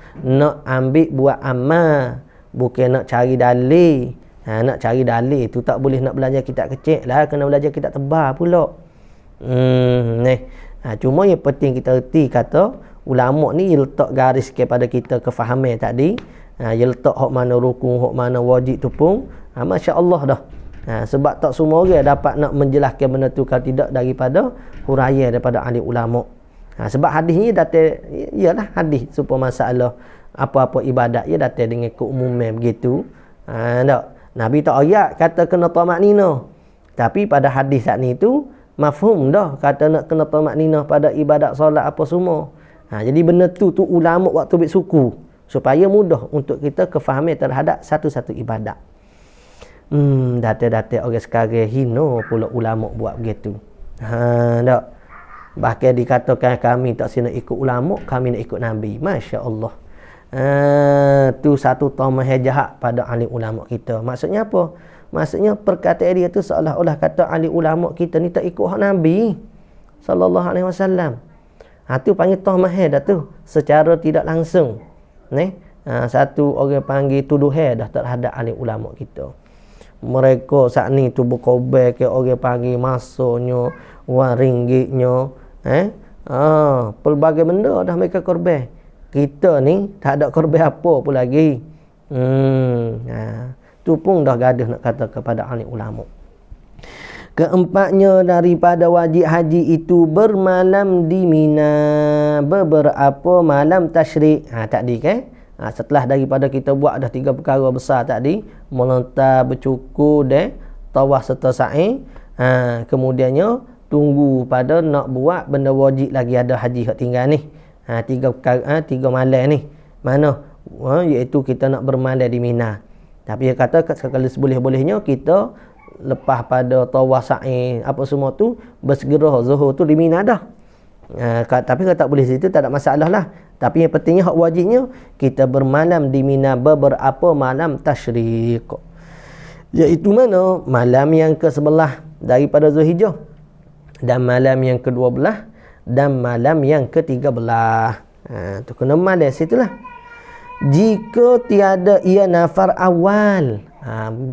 ambil buat amal, bukan nak cari dalil. Nak cari dalil tu tak boleh nak belajar kitab kecil lah, kena belajar kitab tebal pula. Cuma yang penting kita erti kata ulama ni dia letak garis kepada kita kefahaman tadi. Dia letak hak mana rukun, hak mana wajib tu pun masya-Allah dah. Sebab tak semua orang dapat nak menjelaskan benda tu kalau tidak daripada huraian daripada ahli ulama. Sebab hadis ni datang, ialah hadis supaya masalah apa-apa ibadat ia datang dengan keumuman begitu. Tak. Nabi tak ayat kata kena tamak-nina. Tapi pada hadis saat ni tu mafhum dah kata nak kena tamak-nina pada ibadat solat apa semua. Jadi benda tu ulama waktu ambil suku supaya mudah untuk kita kefahaman terhadap satu-satu ibadat. Datang-datang orang sekarang hina pula ulama buat begitu. Tak. Bahkan dikatakan kami tak nak ikut ulama, kami nak ikut Nabi. Masya-Allah. Tu satu tamah jahat pada ahli ulama kita. Maksudnya apa? Maksudnya perkataan dia tu seolah-olah kata ahli ulama kita ni tak ikut hak Nabi sallallahu alaihi wasallam. Tu panggil tamah dah tu secara tidak langsung. Satu orang panggil tuduhan dah terhadap ahli ulama kita. Mereka saat ni tu berkobar ke orang panggil masanya, wang ringgitnya, pelbagai benda dah mereka korban. Kita ni tak ada korban apa pun lagi. Tu pun dah gaduh nak kata kepada ahli ulama. Keempatnya daripada wajib haji itu bermalam di Mina beberapa malam tasyrik. Tadi kan? Setelah daripada kita buat dah 3 perkara besar tadi, melontar, bercukur dan tawaf serta sa'i. Kemudiannya tunggu pada nak buat benda wajib lagi ada haji hak tinggal ni. 3 malam ni. Mana? Iaitu kita nak bermalam di Mina. Tapi dia kata sekali seboleh-bolehnya kita lepas pada tawaf sa'i apa semua tu bersegera zuhur tu di Mina dah. Tapi kalau tak boleh situ tak ada masalah lah. Tapi yang pentingnya hak wajibnya kita bermalam di Mina beberapa malam tasyrik. Iaitu mana? Malam yang ke-11 daripada Zulhijjah dan malam yang ke-12 dan malam yang ke-13. Tu kena malam situlah. Jika tiada ia nafar awal.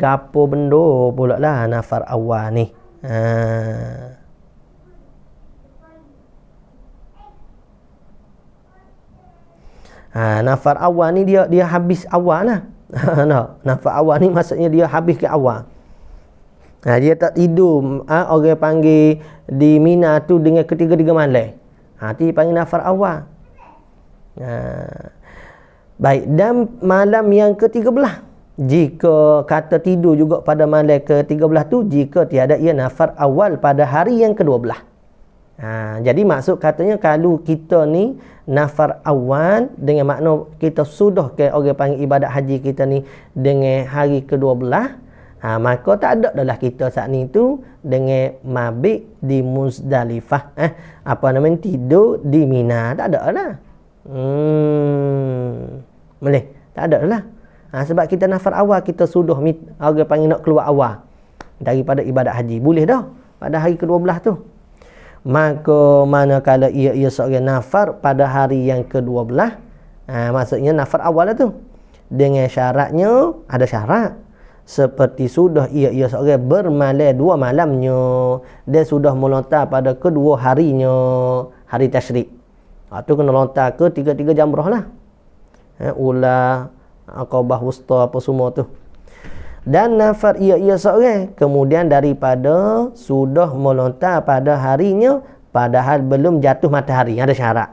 Gapo benda pula lah nafar awal ni. Nafar awal ni dia habis awal lah. Nafar awal ni maksudnya dia habis ke awal. Dia tak tidur. Orang panggil di Mina tu dengan ketiga-tiga malam. Dia panggil nafar awal. Baik. Dan malam yang ke-13. Jika kata tidur juga pada malam ke-13 tu, jika tiada ia nafar awal pada hari yang ke-12. Jadi maksud katanya kalau kita ni nafar awal dengan makna kita sudah ke orang panggil ibadat haji kita ni dengan hari ke-12, maka tak ada adalah kita saat ni tu dengan mabit di Muzdalifah. Apa namanya tidur di Mina, tak ada lah. Boleh? Tak ada lah. Sebab kita nafar awal kita sudah orang panggil nak keluar awal daripada ibadat haji. Boleh dah pada hari ke-12 tu. Maka manakala ia seorang nafar pada hari yang ke-12, maksudnya nafar awal lah tu. Dengan syaratnya, ada syarat. Seperti sudah ia seorang bermalam 2 malamnya, dia sudah melontar pada kedua harinya, hari tasyrik. Tu kena lontar ke 3 jamrah lah. Ula, Aqabah Wusta apa semua tu. Dan nafar ia seorang kemudian daripada sudah melontar pada harinya padahal belum jatuh matahari. Ada syarat.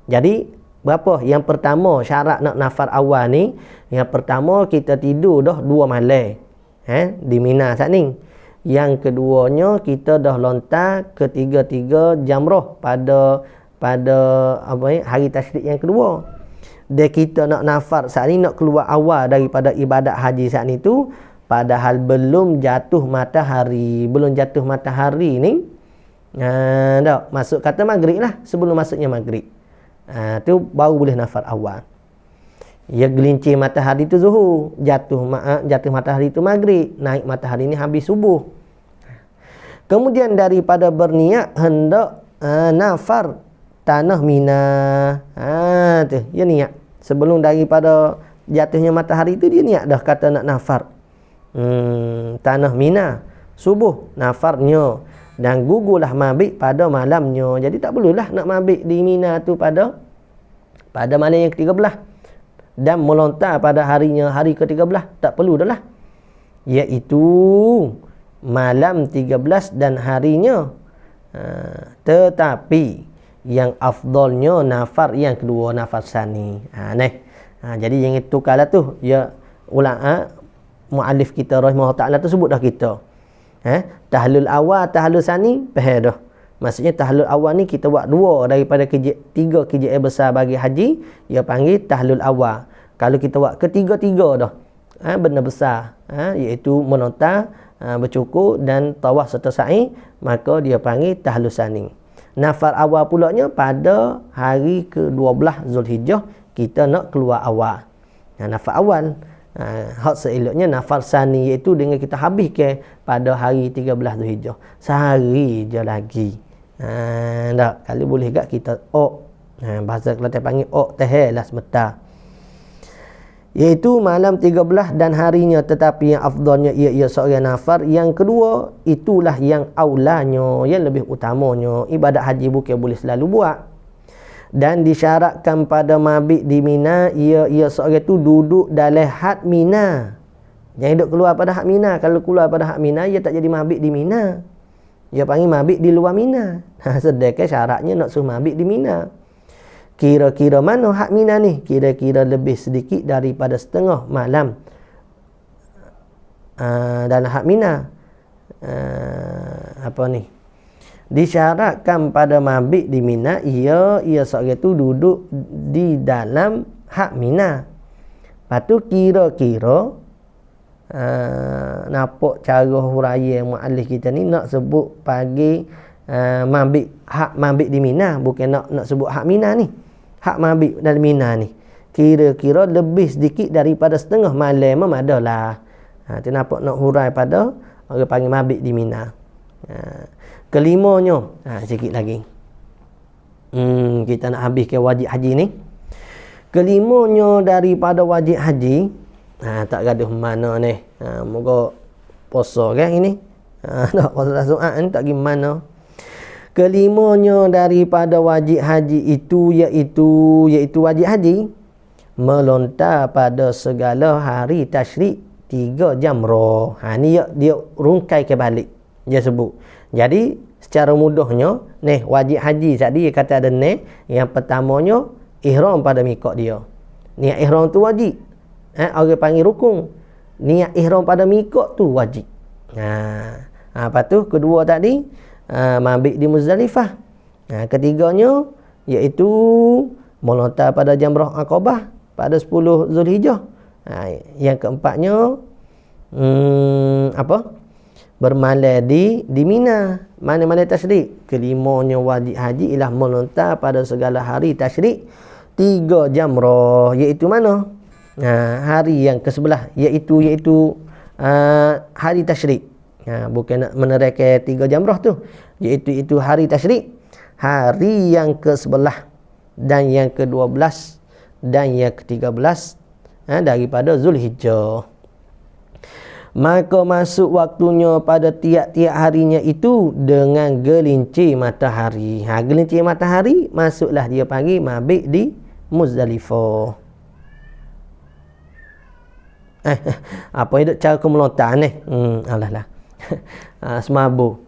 Jadi berapa? Yang pertama syarat nak nafar awal ni, yang pertama kita tidur dah 2 malam di Mina saat ni. Yang keduanya kita dah lontar ketiga-tiga jamrah pada hari tasyrik yang kedua. Dan kita nak nafar saat ni, nak keluar awal daripada ibadat haji saat ni tu padahal belum jatuh matahari. Belum jatuh matahari ni tak, masuk kata maghrib lah, sebelum masuknya maghrib. Tu baru boleh nafar awal. Ya gelincir matahari tu zuhur, jatuh matahari tu maghrib, naik matahari ni habis subuh. Kemudian daripada berniat hendak nafar tanah Mina. Tu dia niat sebelum daripada jatuhnya matahari tu dia niat dah kata nak nafar. Tanah Mina subuh nafarnya dan gugurlah mabit pada malamnya. Jadi tak perlulah nak mabit di Mina tu pada malam yang ke-13 dan melontar pada harinya hari ke-13, tak perlu dah lah, iaitu malam 13 dan harinya. Tetapi yang afdalnya nafar yang kedua, nafar sani. Jadi yang itu kala tu ya ulama muallif kita rahimahullah taala tu sebut dah kita. Tahlul awal, tahlul sani, faham dah. Maksudnya tahlul awal ni kita buat dua daripada tiga KJA besar bagi haji, ia panggil tahlul awal. Kalau kita buat ketiga-tiga dah, benda besar, iaitu menontar, bercukur dan tawaf serta sa'i, maka dia panggil tahlul sani. Nafar awal pulaknya pada hari ke-12 Zulhijjah kita nak keluar awal. Nafar awal. Hak seeloknya nafar sani, iaitu dengan kita habis ke pada hari 13 Zulhijjah. Sehari je lagi. Tak, kalau boleh gak kita bahasa Kelantan panggil teh lah sebentar. Iaitu malam 13 dan harinya, tetapi yang afdalnya ia seorang nafar. Yang kedua, itulah yang aulanya, yang lebih utamanya. Ibadat haji bukan boleh selalu buat. Dan disyaratkan pada mabit di Mina, ia seorang tu duduk dalam had Mina. Jangan duduk keluar pada had Mina. Kalau keluar pada had Mina, ia tak jadi mabit di Mina. Dia panggil mabit di luar Mina. Sedangkan syaratnya nak suruh mabit di Mina. Kira-kira mana hak Mina ni? Kira-kira lebih sedikit daripada setengah malam dalam hak Mina. Disyaratkan pada mabit di Mina, ia seorang tu duduk di dalam hak Mina. Lepas tu kira-kira nampak cara huraya muallif kita ni nak sebut pagi mabit di Mina, bukan nak sebut hak Mina ni. Hak mabit dalam Mina ni kira-kira lebih sedikit daripada setengah malam memadalah. Tu nampak nak hurai pada orang panggil mabit di Mina. Kelimanya, sikit lagi. Kita nak habis ke wajib haji ni. Kelimanya daripada wajib haji, tak gaduh mana ni. Moga puasa kan ini. Tak puasa Jumaat ni tak pergi mana. Kelimanya daripada wajib haji itu iaitu wajib haji melontar pada segala hari tasyrik 3 jamrah. Ni dia rungkai ke balik dia sebut. Jadi secara mudahnya wajib haji tadi dia kata ada yang pertamanya ihram pada miqat dia. Niat ihram tu wajib. Orang panggil rukun. Niat ihram pada miqat tu wajib. Lepas tu kedua tadi mabit di Muzdalifah. Ketiganya iaitu melontar pada jamrah Aqabah pada 10 Zulhijjah. Yang keempatnya bermalam di Mina, mana-mana tasyrik. Kelimanya wajib haji ialah melontar pada segala hari tasyrik 3 jamrah, iaitu mana? Hari yang ke-11 iaitu hari tasyrik. Bukan nak menerangkan 3 jamrah tu, iaitu hari tasyrik, hari yang ke-11 dan yang ke-12 dan yang ke-13 daripada Zulhijjah. Maka masuk waktunya pada tiap-tiap harinya itu dengan gelincir matahari. Gelincir matahari masuklah dia panggil mabit di Muzdalifah. Apa itu cara melontar ni? Alah. Semabur.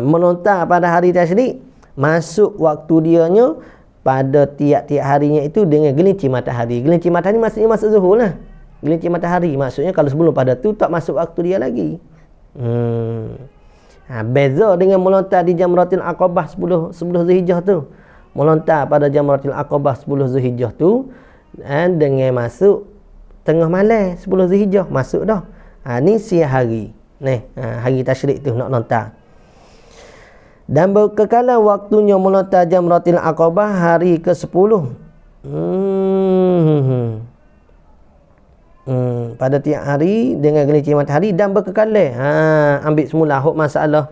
Melontar pada hari tasyrik, masuk waktu dianya pada tiap-tiap harinya itu dengan gelincir matahari. Gelincir matahari maksudnya masuk zuhur lah. Gelincir matahari maksudnya kalau sebelum pada tu tak masuk waktu dia lagi. Beza dengan melontar di Jamratul Aqabah 10 Zulhijjah tu. Melontar pada Jamratul Aqabah 10 Zulhijjah tu dengan masuk tengah malam 10 Zulhijjah masuk dah. Ni siang hari. Hari tasyrik tu nak lontar. Dan berkekalan waktunya melontar Jamratul Aqabah hari ke-10. Pada tiap hari dengan gelincir matahari dan berkekalan. Ambil semula hok masalah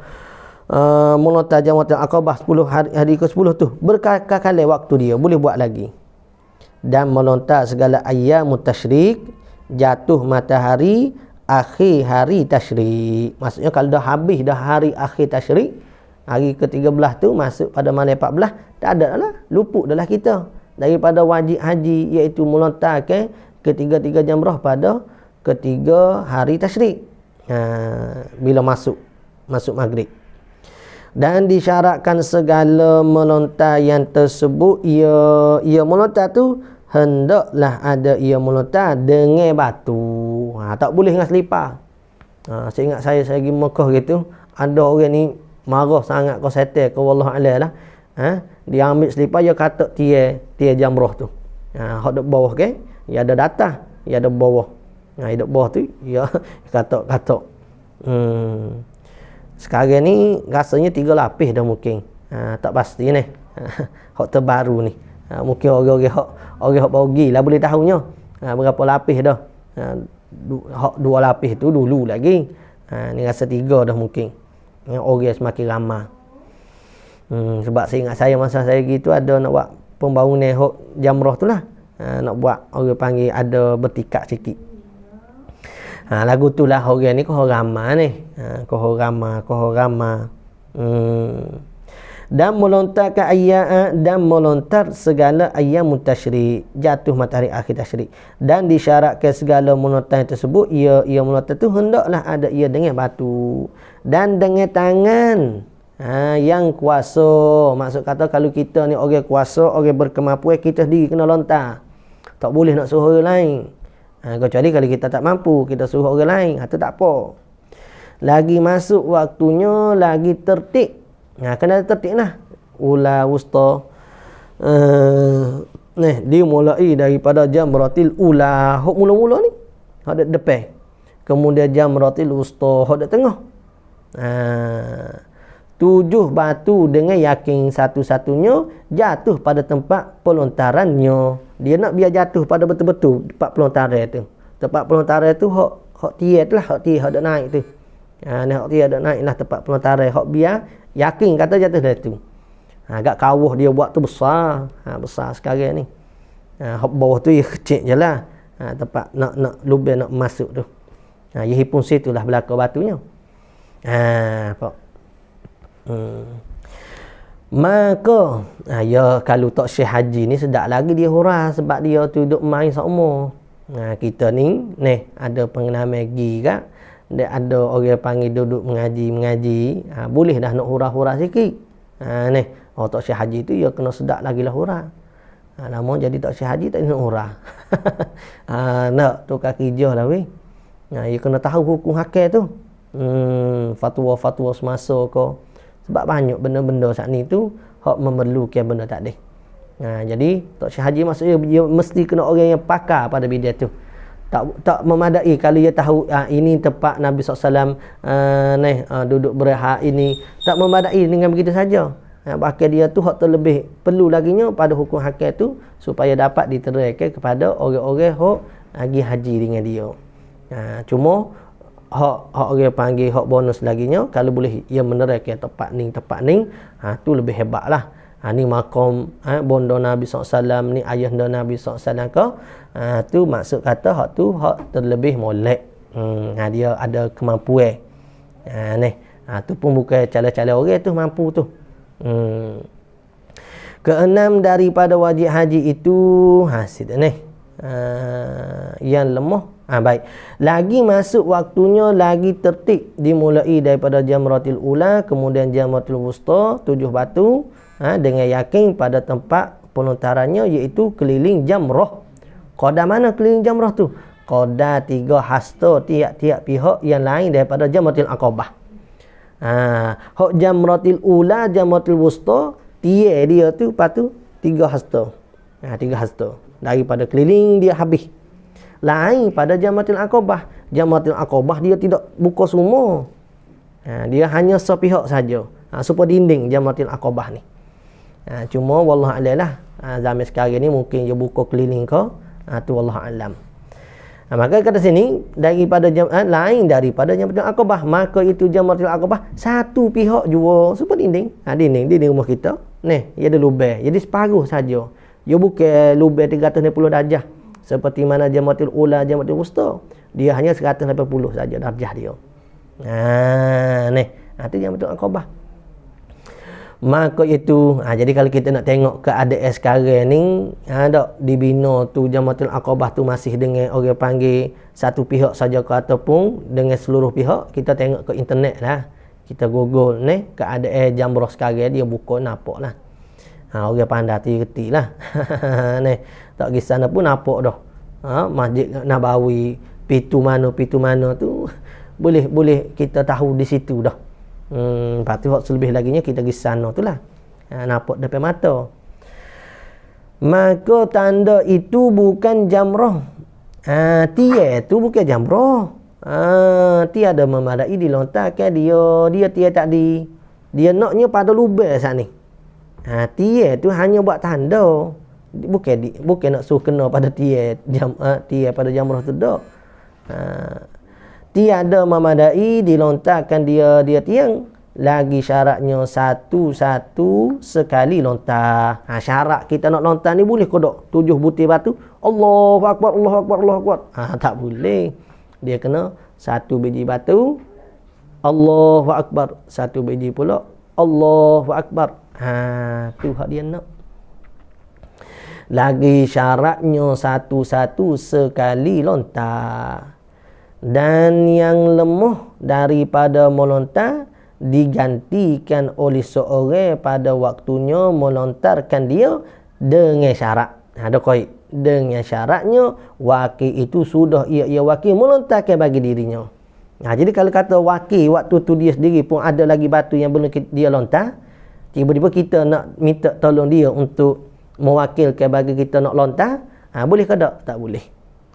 melontar jamratul aqabah 10 hari ke-10 tu berkali-kali waktu dia boleh buat lagi. Dan melontar segala ayyamut tasyrik, jatuh matahari akhir hari tasyrik. Maksudnya kalau dah habis dah hari akhir tasyrik, hari ke-13 tu masuk pada malam 14, tak ada lah, luput dah lah kita daripada wajib haji, iaitu melontarkan ketiga-tiga jamrah pada ketiga hari tasyrik. Bila masuk maghrib. Dan disyaratkan segala melontar yang tersebut, ia melontar tu hendaklah ada ia melontar dengan batu. Tak boleh dengan selipar. Saya ingat saya pergi Mekah gitu, ada orang ni marah sangat ke setan ke wallahualam lah. Dia ambil selipar, dia katak tiar jamrah tu. Hak dek bawah ke, dia ada datang, dia ada bawah. Dek bawah tu dia katak. Sekarang ni rasanya 3 lapis dah mungkin. Tak pasti ni. Hak terbaru ni. Mungkin orang-orang hak baru pergi lah boleh tahunya. Berapa lapis dah. Hak 2 lapis tu dulu lagi. Ni rasa 3 dah mungkin. Orang semakin ramai. Sebab saya ingat saya masa saya gitu ada nak buat pembangunan hak jamrah tu lah. Nak buat orang panggil ada bertikak sikit. Lagu tu lah orang ni kohor ramai ni. Kohor ramai. Dan melontarkan dan melontar segala ayyamut tasyrik, jatuh matahari akhir tasyrik. Dan disyaratkan segala melontar tersebut, ia melontar tu hendaklah ada ia dengan batu dan dengan tangan yang kuasa. Maksud kata kalau kita ni orang kuasa, orang berkemampuan, kita sendiri kena lontar. Tak boleh nak suruh orang lain. Kecuali kalau kita tak mampu, kita suruh orang lain, itu tak apa. Lagi masuk waktunya, lagi tertib. Kena tertib lah. Ula wusta. Dimulai daripada jamratil ula. Hak mula-mula ni. Hak dek depan. Kemudian jamratil wusta. Hak dek tengah. 7 batu dengan yakin satu-satunya jatuh pada tempat pelontarannya. Dia nak biar jatuh pada betul-betul tempat pelontaran tu. Tempat pelontaran tu hak tiar tu lah. Hak tiar hak dek naik tu. Hak tiar dek naik lah tempat pelontaran. Hak biar yakin kata jatuh dari tu. Agak kawah dia buat tu besar. Besar sekarang ni. Hak bawah tu dia kecil je lah. Tempat nak lubang nak masuk tu. Ia pun situ lah belakang batunya. Apa? Maka kalau tak syekh haji ni sedap lagi dia hurah sebab dia tu duduk main seumur. Kita ni ada pengalaman pergi kan. Dia ada orang panggil duduk mengaji. Boleh dah nak hurah-hurah sikit. Tak syekh haji tu dia kena sedap lagi lah hurah. Lama jadi tak syekh haji tak nak hurah. Nak tukar kerja lah weh. Dia kena tahu hukum hakir tu. Fatwa-fatwa semasa ke. Sebab banyak benda-benda saat ni tu hak memerlukan benda tak ada. Jadi tak syekh haji maksudnya dia mesti kena orang yang pakar pada bidang tu. Tak memadai kalau dia tahu ini tempat Nabi SAW duduk berehat ini. Tak memadai dengan begitu saja. Bahkan dia tu hak terlebih perlu laginya pada hukum hakir tu supaya dapat diterangkan kepada orang-orang hak pergi haji dengan dia. Cuma hak orang panggil hak bonus laginya kalau boleh ia menerangkan tempat ni tu lebih hebat lah. Ni makam bondo Nabi SAW, ni ayahanda Nabi SAW ke. Tu maksud kata hak tu hak terlebih molek. Dia ada kemampuan. Tu pun bukan cala-cala orang tu mampu tu. Keenam daripada wajib haji itu hasil yang lemah. Baik. Lagi masuk waktunya, lagi tertib dimulai daripada jamratil ula, kemudian jamratil wusta, 7 batu dengan yakin pada tempat pelontarannya iaitu keliling jamrah. Qadar mana keliling jamrah tu? Qadar 3 hasta tiap-tiap pihak yang lain daripada jamratil aqabah. Hak jamratil ula, jamratil wusta, tiar dia tu patu 3 hasta. 3 hasta. Daripada keliling dia habis. Lain pada jamratil aqabah. Jamratil aqabah dia tidak buka semua. Dia hanya sepihak saja. Supaya dinding jamratil aqabah ni. Cuma wallahualam lah. Zaman sekarang ni mungkin dia buka keliling ke. Tu wallahualam. Maka kata sini daripada lain daripada jamratul aqabah, maka itu jamratul aqabah satu pihak jua super dinding. Dinding rumah kita. Ni, ia ada lubang. Jadi separuh saja. Ia bukan lubang 360 darjah seperti mana jamratul ula, jamratul wusta. Dia hanya 180 saja darjah dia. Ni, itu jamratul aqabah. Maka itu jadi kalau kita nak tengok keadaan sekarang ni, tak dibina tu jamratul aqabah tu masih dengan orang panggil satu pihak saja ke ataupun dengan seluruh pihak. Kita tengok ke internet lah, kita google ni keadaan jamrah sekarang, dia buka nampak lah. Orang pandai hati-hati lah. Ni tak kisah pun nampak dah. Masjid Nabawi, pintu mana tu boleh kita tahu di situ dah. Lepas tu waktu lebih lagi kita pergi sana tu lah. Nampak depan mata. Maka tanda itu bukan jamrah. Tia tu bukan jamrah. Tia ada memadai dilontarkan dia tia tak di. Dia naknya pada lubang saat ni. Tia tu hanya buat tanda. Bukan nak suruh kena pada tia pada jamrah tu dak. Tiada memadai dilontarkan dia tiang. Lagi syaratnya satu sekali lontar. Syarat kita nak lontar ni boleh ke tak? 7 butir batu. Allahu akbar, Allahu akbar, Allahu akbar. Tak boleh. Dia kena 1 biji batu. Allahu akbar. 1 biji pula. Allahu akbar. Tu hak dia nak. Lagi syaratnya satu sekali lontar. Dan yang lemah daripada melontar digantikan oleh seorang pada waktunya melontarkan dia dengan syarat. Ada kait. Dengan syaratnya wakil itu sudah ia wakil melontarkan bagi dirinya. Jadi kalau kata wakil waktu tu dia sendiri pun ada lagi batu yang belum dia lontar, tiba-tiba kita nak minta tolong dia untuk mewakilkan bagi kita nak lontar, boleh ke tak? Tak boleh.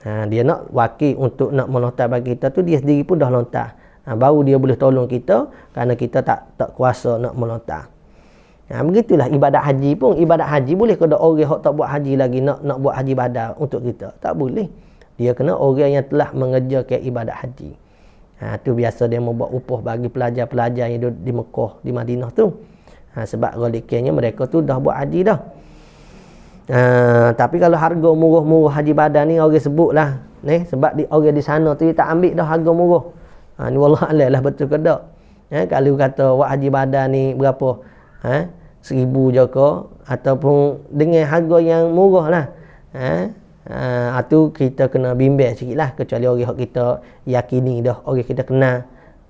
Dia nak wakil untuk nak melontar bagi kita tu, dia sendiri pun dah lontar. Baru dia boleh tolong kita kerana kita tak kuasa nak melontar. Begitulah ibadat haji pun. Ibadat haji boleh ke tak orang yang tak buat haji lagi nak buat haji badal untuk kita? Tak boleh. Dia kena orang yang telah mengerjakan ibadat haji. Tu biasa dia membuat upah bagi pelajar-pelajar yang di Mekah, di Madinah tu. Sebab reliknya mereka tu dah buat haji dah. Tapi kalau harga murah-murah haji badan ni orang sebut lah ni, sebab orang di sana tu dia tak ambil dah harga murah. Ni wallahualam lah betul ke tak. Kalau kata buat haji badan ni berapa, 1,000 je ke, ataupun dengan harga yang murah lah, tu kita kena bimbang sikit lah. Kecuali orang yang kita yakini dah, orang kita kenal,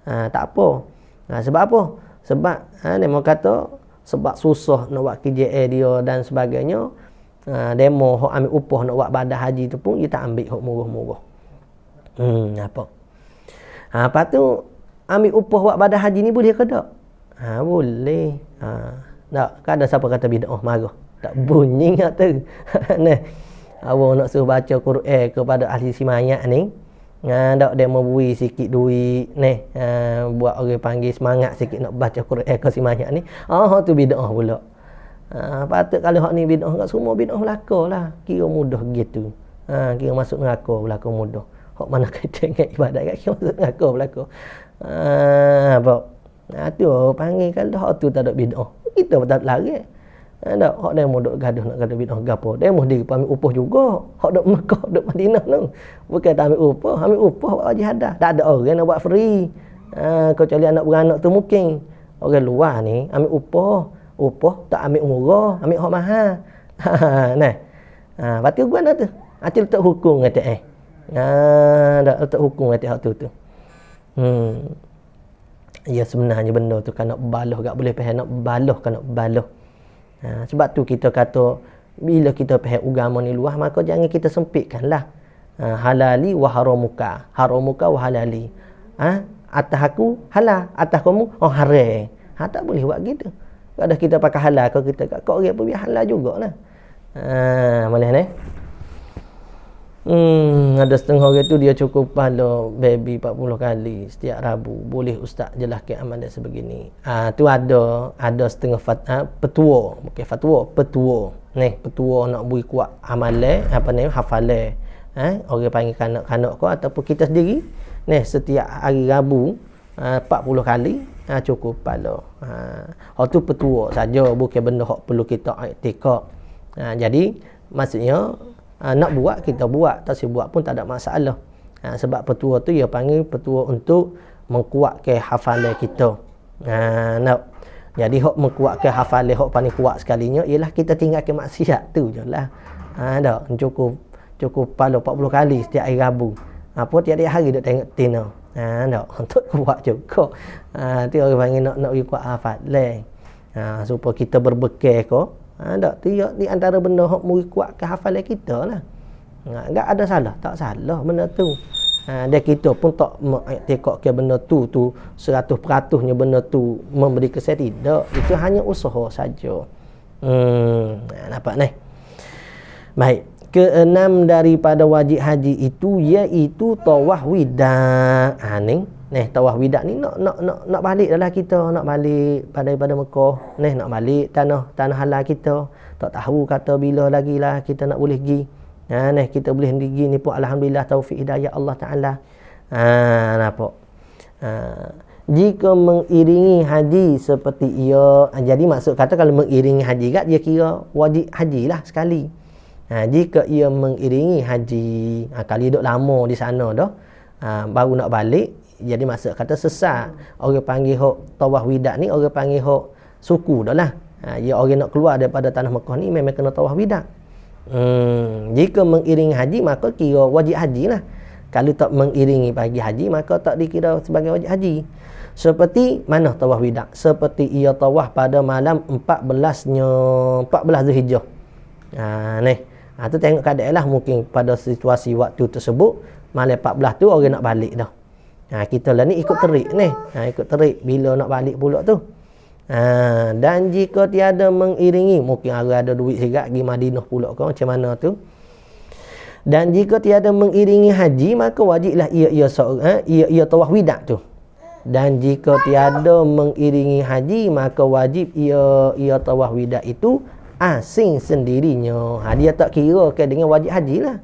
tak apa. Sebab apa? Sebab dia mau kata sebab susah nak buat KJA dia dan sebagainya. Demo hok ambil upah nak buat badan haji tu pun dia tak ambil hok murah-murah. Apa? Lepas tu ambil upah buat badan haji ni boleh ke tak? Boleh. Tak, kan ada siapa kata bid'ah marah. Tak bunyi tak tu. Nah, awak nak suruh baca Quran kepada ahli simayat ni, tak dia mau beri sikit duit ni, buat orang panggil semangat sikit nak baca Quran ke simayat ni. Tu bid'ah pula. Patut kalau hak ni bid'ah, kat semua bid'ah belaka lah. Kira mudah gitu. Kira masuk neraka belaka mudah. Hak mana kaitan dengan ibadat kat kira masuk neraka belaka. Apa? Tu panggil kalau hak tu tak ada bid'ah. Kita pun tak lari. Tak, hak demo duk gaduh nak gaduh bid'ah gapo. Demo diri ambil upah juga. Hak duk Mekah, duk Madinah tu. Bukan tak ambil upah buat haji hadah. Tak ada orang nak buat free. Kecuali anak beranak tu mungkin. Orang luar ni ambil upah tak ambil murah, ambil hak mahal. Nah. Lepas tu guna tu. Acil letak hukum kata tak letak hukum kata hak tu. Ya sebenarnya benda tu kan nak baloh gak boleh faham, nak baloh kan nak baloh. Sebab tu kita kata bila kita faham agama ni luas, maka jangan kita sempitkanlah. Halali wa haramuka wa halali. Atas aku halal, atas kamu haram. Tak boleh buat gitu. Kalau kita pakai halal, kalau kita kat orang pun biar halal jugalah. Boleh ni. Ada setengah orang tu dia cukup pahala baby 40 kali setiap Rabu. Boleh ustaz jelaskan amalan sebegini. Tu ada setengah petua, bukan fatwa, petua. Ni petua nak beri kuat amalan hafalan. Orang panggil kanak-kanak kau ataupun kita sendiri, setiap hari Rabu 40 kali cukup pahala. Hak tu petua saja, bukan benda hak perlu kita iktikad. Jadi maksudnya nak buat kita buat, tak si buat pun tak ada masalah. Sebab petua tu dia panggil petua untuk mengkuatkan hafalan kita. Jadi hak mengkuatkan hafalan hak paling kuat sekalinya ialah kita tinggalkan maksiat tu jelah. Cukup pahala 40 kali setiap hari Rabu. Apa tiap-tiap hari duk tengok tina. Untuk kuat juga. Tu orang panggil nak kuat hafalan. Supaya kita berbekal ko. Tu di antara benda hak muri kuatkan hafalan kita lah. Enggak ada salah, tak salah benda tu. Dan kita pun tak mengiktikad ke benda tu 100%nya benda tu memberi kesan, tidak. Itu hanya usaha saja. Nampak ni. Baik. Keenam daripada wajib haji itu iaitu tawaf wida. Tawaf wida ni nak balik dah lah kita, nak balik daripada Mekah. Nak balik tanah halal kita. Tak tahu kata bila lagi lah kita nak boleh pergi. Kita boleh pergi ni pun alhamdulillah taufik hidayah Allah Taala. Nampak. Jika mengiringi haji seperti ia, jadi maksud kata kalau mengiringi haji kat dia kira wajib haji lah sekali. Jika ia mengiringi haji, kalau duduk lama di sana dah, baru nak balik, jadi maksud kata sesat. Orang panggil hok tawaf wida ni, orang panggil hok suku dah lah. Ya orang nak keluar daripada tanah Mekah ni memang kena tawaf wida. Jika mengiringi haji maka kira wajib haji lah. Kalau tak mengiringi pagi haji maka tak dikira sebagai wajib haji. Seperti mana tawaf wida? Seperti ia tawaf pada malam 14 Zulhijjah. Tu tengok keadaan lah. Mungkin pada situasi waktu tersebut malam 14 tu orang nak balik dah. Kita lah ni ikut terik ni. Ikut terik bila nak balik pula tu. Dan jika tiada mengiringi, mungkin ada duit sigat pergi Madinah pula ke macam mana tu. Dan jika tiada mengiringi haji maka wajiblah ia tawaf wida tu. Dan jika tiada mengiringi haji maka wajib ia tawaf wida itu asing sendirinya. Dia tak kira ke dengan wajib haji lah.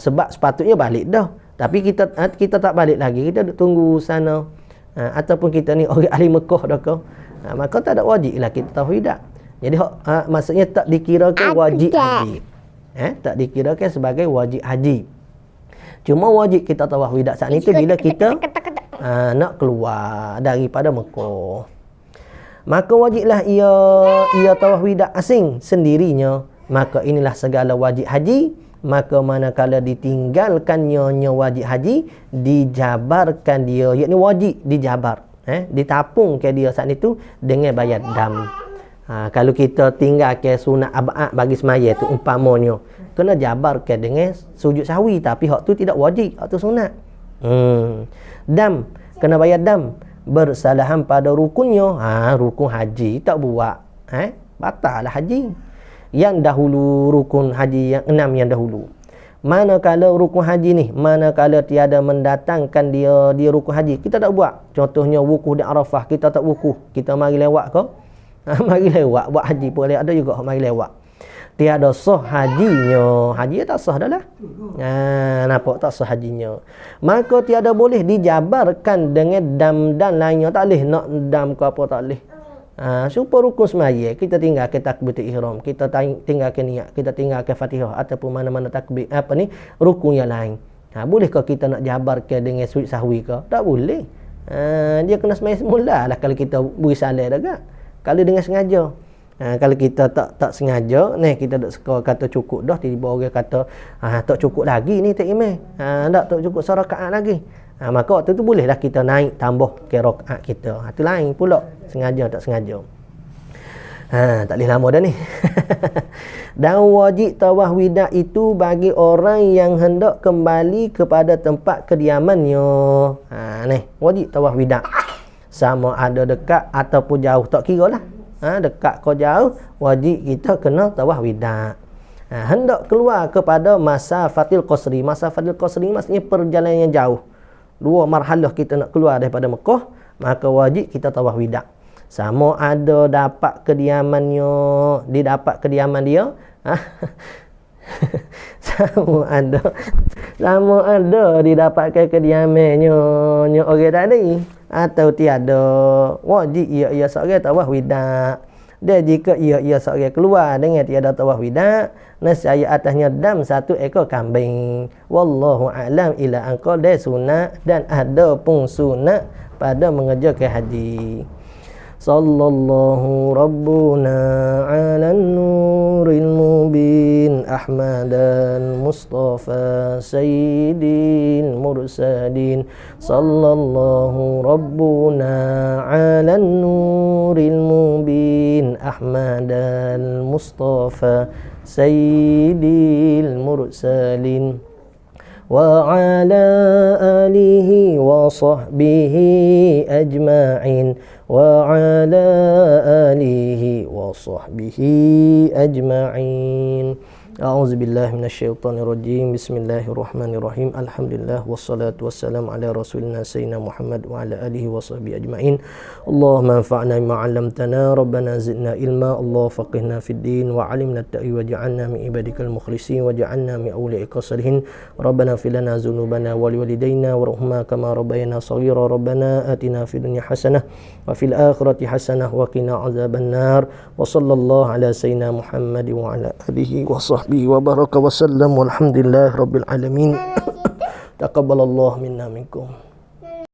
Sebab sepatutnya balik dah. Tapi kita tak balik lagi. Kita duduk tunggu sana. Ataupun kita ni orang ahli Mekah dah ke. Maka tak ada wajib lah kita tawaf wida. Jadi maksudnya tak dikirakan wajib haji. Tak dikirakan sebagai wajib haji. Cuma wajib kita tawaf wida saat itu bila kita nak keluar daripada Mekah. Maka wajiblah ia tawaf wida asing sendirinya. Maka inilah segala wajib haji. Maka manakala ditinggalkannya wajib haji, dijabarkan dia, yakni wajib dijabar, ditapungkan dia saat itu dengan bayar dam. Kalau kita tinggalkan sunat abad bagi semaya tu umpamanya, kena jabarkan dengan sujud sahwi, tapi hak tu tidak wajib, hak tu sunat. Dam, kena bayar dam. Bersalahan pada rukunnya, rukun haji tak buat, batal lah haji. Yang dahulu rukun haji yang 6 yang dahulu. Manakala rukun haji ni, manakala tiada mendatangkan dia rukun haji, kita tak buat. Contohnya wukuf di Arafah, kita tak wukuf, kita mari lewat ke? Mari lewat buat haji boleh, ada juga mari lewat. Tiada sah hajinya, haji tak sah dah lah. Nampak tak sah hajinya. Maka tiada boleh dijabarkan dengan dam dan lainnya, tak boleh nak dam ke apa, tak boleh. Supaya rukun semaya kita tinggalkan takbiratul ihram, kita tinggalkan niat, kita tinggalkan Fatihah ataupun mana-mana takbir rukun yang lain. Bolehkah kita nak jabarkan dengan sujud sahwi ke? Tak boleh. Dia kena semaya semula lah kalau kita beri salah dah kan. Kalau dengan sengaja. Kalau kita tak sengaja, kita dak suka kata cukup dah, tiba-tiba orang kata tak cukup lagi ni tak imam. Tak cukup serakaat lagi. Maka waktu tu bolehlah kita naik tambah ke rakaat kita. Itu lain pula, sengaja tak sengaja. Tak boleh lama dah ni. Dan wajib tawaf wida itu bagi orang yang hendak kembali kepada tempat kediamannya. Wajib tawaf wida. Sama ada dekat ataupun jauh, tak kira lah. Dekat kau jauh, wajib kita kena tawaf wida. Hendak keluar kepada masafatil qasri. Masafatil qasri maksudnya perjalanan yang jauh. 2 marhalah kita nak keluar daripada Mekah, maka wajib kita tawaf wida. Sama ada dapat kediamannya, didapat kediaman dia, sama ada didapatkan kediamannya orang tadi atau tiada. Wajib ia seorang tawaf wida. Dan jika ia seorang keluar dengan tiada tawaf wida, nescaya atasnya dam satu ekor kambing. Wallahu a'lam ila anqal sunat dan ada pun sunat pada mengerjakan haji. Sallallahu rabbuna ala nuril mubin ahmadan mustafa sayyidin mursalin. Sallallahu rabbuna ala nuril mubin ahmadan mustafa sayyidil mursalin wa ala alihi wa sahbihi ajma'in wa ala alihi wa sahbihi ajma'in. A'udzu billahi minasyaitonir rajim. Bismillahirrahmanirrahim. Alhamdulillah wassalatu wassalamu ala rasulina sayyidina Muhammad wa ala alihi wa sahbihi ajma'in. Allahumma anfa'na bima 'allamtana, rabbana zidna ilma, Allah faqihna fid din wa 'allimna at-ta'wil wa ja'alna min ibadikal mukhlisin wa ja'alna min awliyaika salihin. Rabbana fil lana dzunubana wa liwalidayna warhamna kama rabbayana shaghira. Rabbana atina fid dunya hasanah wa fil akhirati hasanah wa qina adzabannar. Wa sallallahu ala sayyidina Muhammad wa ala alihi wa sahbihi wa baraka wa sallam walhamdulillahi rabbil alamin. Taqabbalallahu minna minkum.